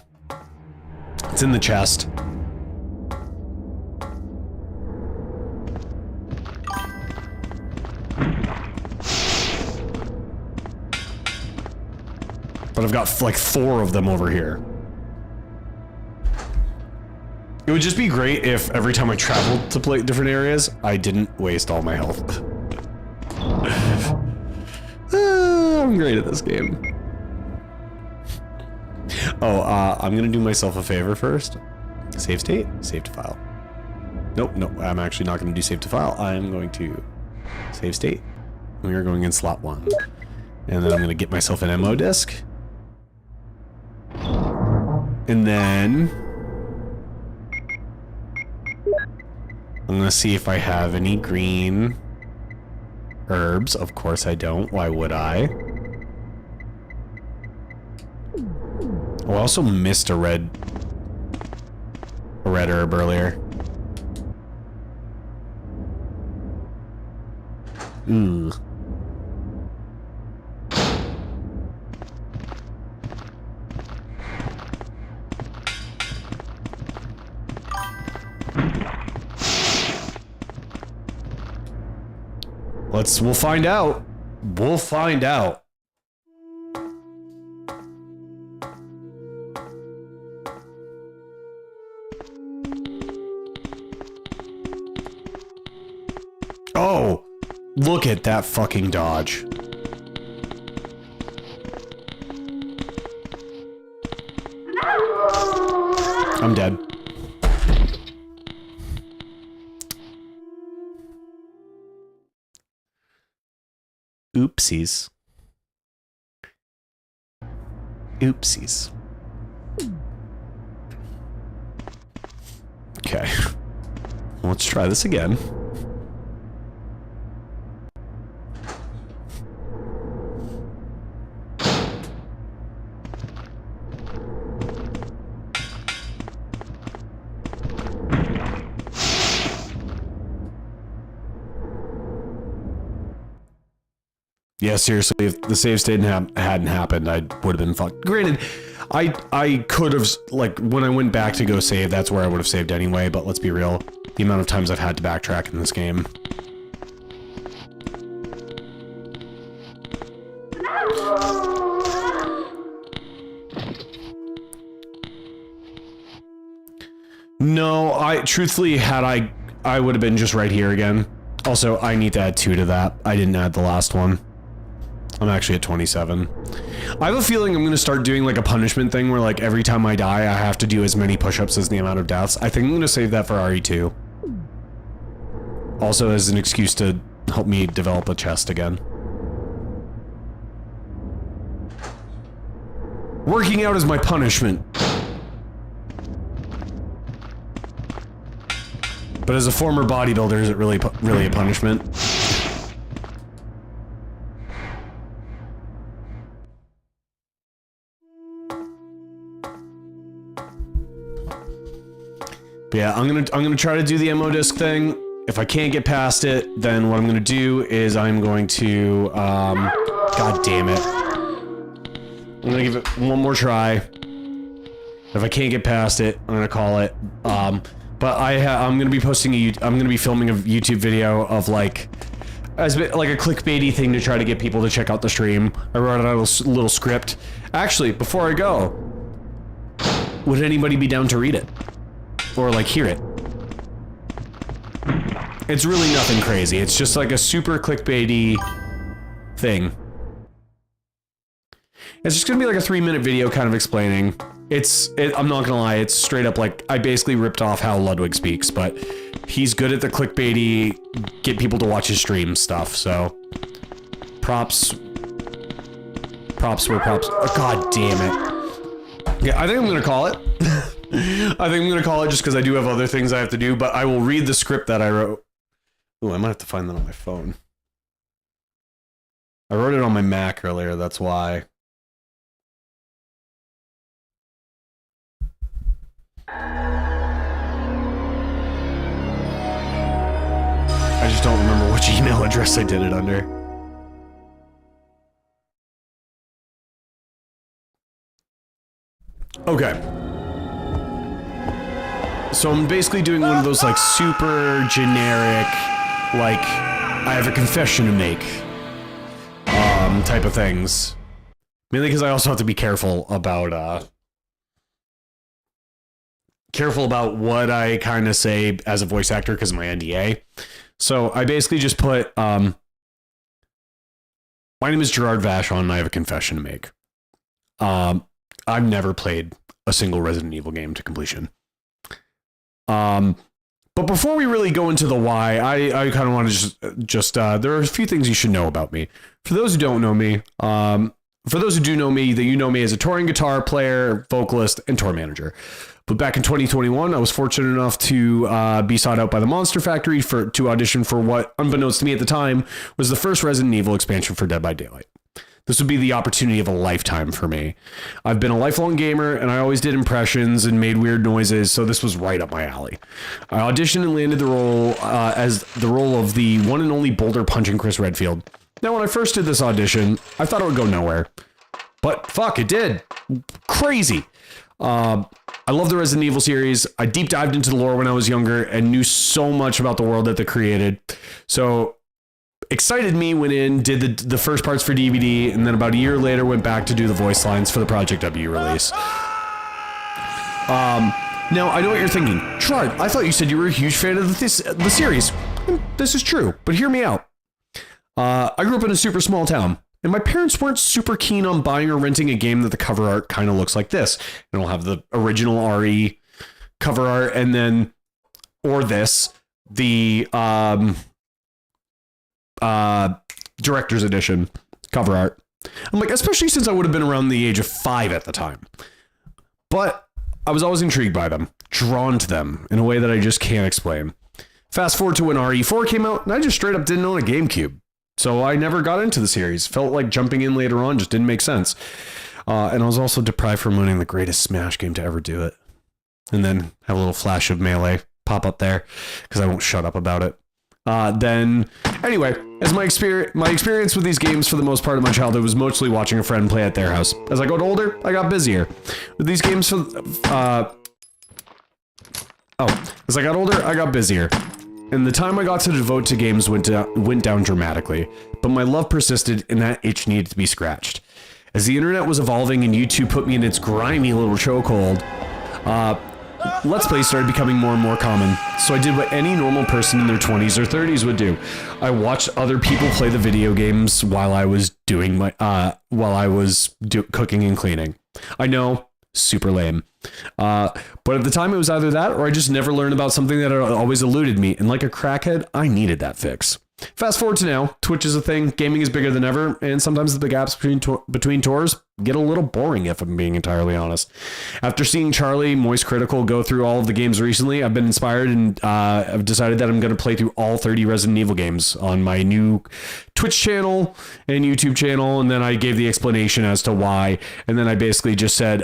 it's in the chest. But I've got like 4 of them over here. It would just be great if every time I traveled to play different areas, I didn't waste all my health. I'm great at this game. Oh, I'm gonna do myself a favor first. Save state, save to file. Nope, I'm actually not gonna do save to file. I'm going to save state. We are going in slot 1. And then I'm gonna get myself an MO disc. And then... I'm gonna see if I have any green herbs. Of course I don't. Why would I? Oh, I also missed a red herb earlier. Ooh. We'll find out. We'll find out. Oh, Look at that fucking dodge. I'm dead. Oopsies. Oopsies. Okay. Let's try this again. Yeah, seriously, if the save state hadn't happened, I would have been fucked. Granted, I could have, like, when I went back to go save, that's where I would have saved anyway, but let's be real. The amount of times I've had to backtrack in this game. No, truthfully, I would have been just right here again. Also, I need to add 2 to that. I didn't add the last one. I'm actually at 27. I have a feeling I'm going to start doing like a punishment thing where like every time I die, I have to do as many push-ups as the amount of deaths. I think I'm going to save that for RE2. Also as an excuse to help me develop a chest again. Working out is my punishment. But as a former bodybuilder, is it really a punishment? But yeah, I'm gonna try to do the ammo disc thing. If I can't get past it, then what I'm gonna do is I'm going to God damn it. I'm gonna give it one more try. If I can't get past it, I'm gonna call it. But I'm gonna be I'm gonna be filming a YouTube video of like a clickbaity thing to try to get people to check out the stream. I wrote out a little script. Actually, before I go, would anybody be down to read it? Or like hear it? It's really nothing crazy. It's just like a super clickbaity thing. It's just gonna be like a 3-minute video kind of explaining. I'm not gonna lie, it's straight up like, I basically ripped off how Ludwig speaks, but he's good at the clickbaity, get people to watch his stream stuff, so. Props were props. Oh, God damn it. Yeah, I think I'm gonna call it. I think I'm gonna call it just because I do have other things I have to do, but I will read the script that I wrote. Ooh, I might have to find that on my phone. I wrote it on my Mac earlier, that's why. I just don't remember which email address I did it under. Okay. So I'm basically doing one of those like super generic, like, I have a confession to make, type of things. Mainly because I also have to be careful about what I kind of say as a voice actor because of my NDA. So I basically just put, my name is Gerard Vachon and I have a confession to make. I've never played a single Resident Evil game to completion. But before we really go into the why, I kind of want to just there are a few things you should know about me. For those who don't know me, for those who do know me, that you know me as a touring guitar player, vocalist, and tour manager. But back in 2021, I was fortunate enough to be sought out by the Monster Factory to audition for what, unbeknownst to me at the time, was the first Resident Evil expansion for Dead by Daylight. This would be the opportunity of a lifetime for me. I've been a lifelong gamer, and I always did impressions and made weird noises, so this was right up my alley. I auditioned and landed the role as the role of the one and only boulder punching Chris Redfield. Now, when I first did this audition, I thought it would go nowhere. But fuck, it did. Crazy. I love the Resident Evil series. I deep dived into the lore when I was younger and knew so much about the world that they created. So excited me, went in, did the first parts for DVD, and then about a year later went back to do the voice lines for the Project W release. Now, I know what you're thinking. Gerard, I thought you said you were a huge fan of the series. This is true, but hear me out. I grew up in a super small town, and my parents weren't super keen on buying or renting a game that the cover art kind of looks like this. And it'll have the original RE cover art, and then, or this, the director's edition cover art. I'm like, especially since I would have been around the age of 5 at the time. But I was always intrigued by them, drawn to them in a way that I just can't explain. Fast forward to when RE4 came out, and I just straight up didn't own a GameCube. So I never got into the series. Felt like jumping in later on just didn't make sense. And I was also deprived from winning the greatest Smash game to ever do it. And then have a little flash of Melee pop up there, because I won't shut up about it. Then, anyway, as my experience with these games for the most part of my childhood was mostly watching a friend play at their house. As I got older, I got busier. With these games as I got older, I got busier. And the time I got to devote to games went down dramatically. But my love persisted, and that itch needed to be scratched. As the internet was evolving and YouTube put me in its grimy little chokehold, Let's Plays started becoming more and more common, so I did what any normal person in their 20s or 30s would do. I watched other people play the video games while I was doing my cooking and cleaning. I know, super lame. But at the time it was either that or I just never learned about something that had always eluded me, and like a crackhead, I needed that fix. Fast forward to now, Twitch is a thing, gaming is bigger than ever, and sometimes the gaps between tours get a little boring, if I'm being entirely honest. After seeing Charlie, Moist Critical, go through all of the games recently, I've been inspired and I've decided that I'm going to play through all 30 Resident Evil games on my new Twitch channel and YouTube channel, and then I gave the explanation as to why, and then I basically just said,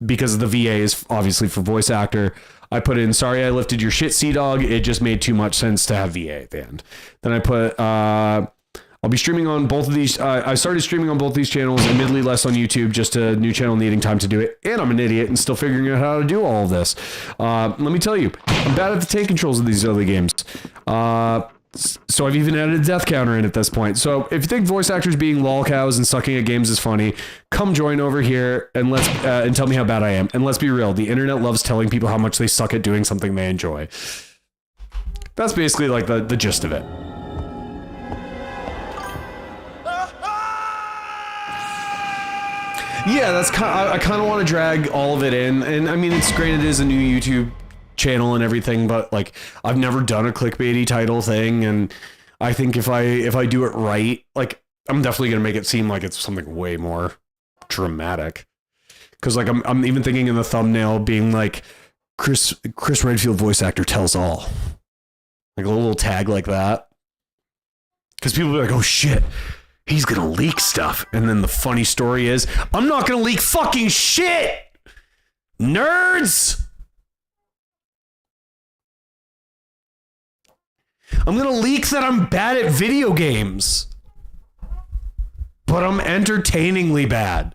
because the VA is obviously for voice actor, I put in, sorry I lifted your shit, Sea-Dog. It just made too much sense to have VA at the end. Then I put, I'll be streaming on both of these. I started streaming on both these channels, admittedly less on YouTube, just a new channel needing time to do it. And I'm an idiot and still figuring out how to do all of this. Let me tell you, I'm bad at the tank controls of these early games. So I've even added a death counter in at this point. So if you think voice actors being lolcows and sucking at games is funny, come join over here and and tell me how bad I am. And let's be real, the internet loves telling people how much they suck at doing something they enjoy. That's basically like the gist of it. Yeah, that's I kind of want to drag all of it in, and I mean, it's great. It is a new YouTube channel and everything, but like I've never done a clickbaity title thing, and I think if I do it right, like I'm definitely gonna make it seem like it's something way more dramatic. Because like I'm even thinking in the thumbnail being like Chris Redfield voice actor tells all, like a little tag like that. Because people will be like, oh shit, he's gonna leak stuff, and then the funny story is, I'm not gonna leak fucking shit, nerds. I'm gonna leak that I'm bad at video games, but I'm entertainingly bad.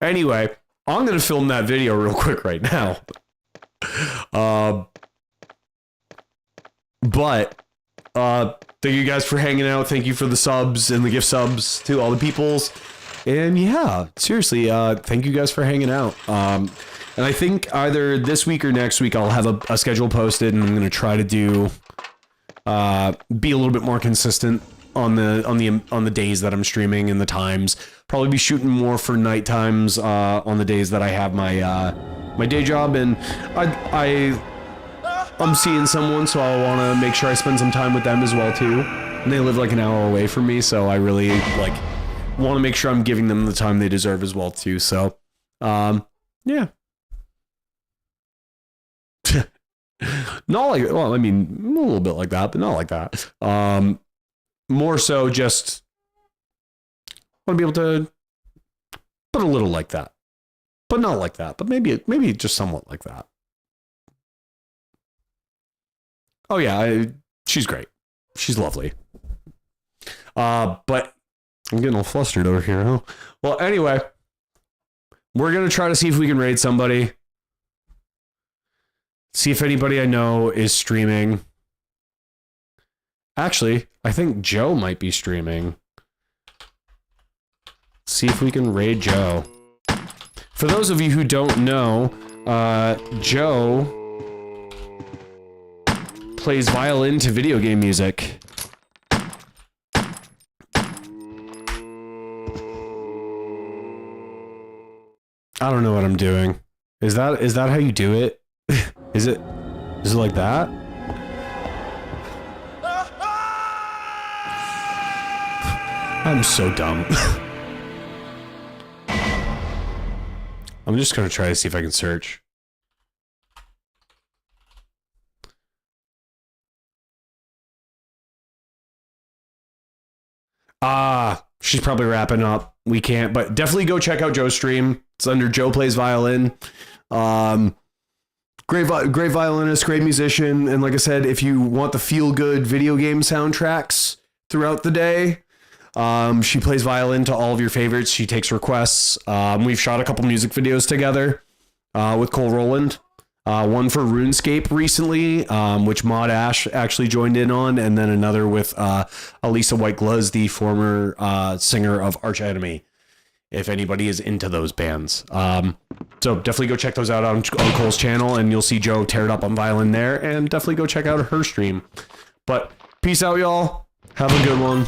Anyway, I'm gonna film that video real quick right now. Thank you guys for hanging out. Thank you for the subs and the gift subs to all the peoples. And yeah, seriously, thank you guys for hanging out. And I think either this week or next week I'll have a schedule posted, and I'm going to try to do be a little bit more consistent on the days that I'm streaming and the times. Probably be shooting more for night times on the days that I have my my day job, and I'm seeing someone, so I want to make sure I spend some time with them as well too. And they live like an hour away from me, so I really like want to make sure I'm giving them the time they deserve as well too. So yeah. Not like, well, I mean, a little bit like that, but not like that. More so just want to be able to put a little like that, but not like that, but maybe just somewhat like that. Oh yeah, she's great. She's lovely. But I'm getting all flustered over here, huh? Well, anyway, we're going to try to see if we can raid somebody. See if anybody I know is streaming. Actually, I think Joe might be streaming. See if we can raid Joe. For those of you who don't know, Joe plays violin to video game music. I don't know what I'm doing. Is that how you do it? Is it like that? I'm so dumb. I'm just gonna try to see if I can search. She's probably wrapping up. We can't, but definitely go check out Joe's stream. It's under Joe Plays Violin. Great violinist, great musician, and like I said, if you want the feel-good video game soundtracks throughout the day, she plays violin to all of your favorites. She takes requests. We've shot a couple music videos together with Cole Rowland. One for RuneScape recently, which Mod Ash actually joined in on, and then another with Elisa White-Gluz, the former singer of Arch Enemy, if anybody is into those bands. So definitely go check those out on Cole's channel, and you'll see Joe tear it up on violin there, and definitely go check out her stream. But peace out, y'all. Have a good one.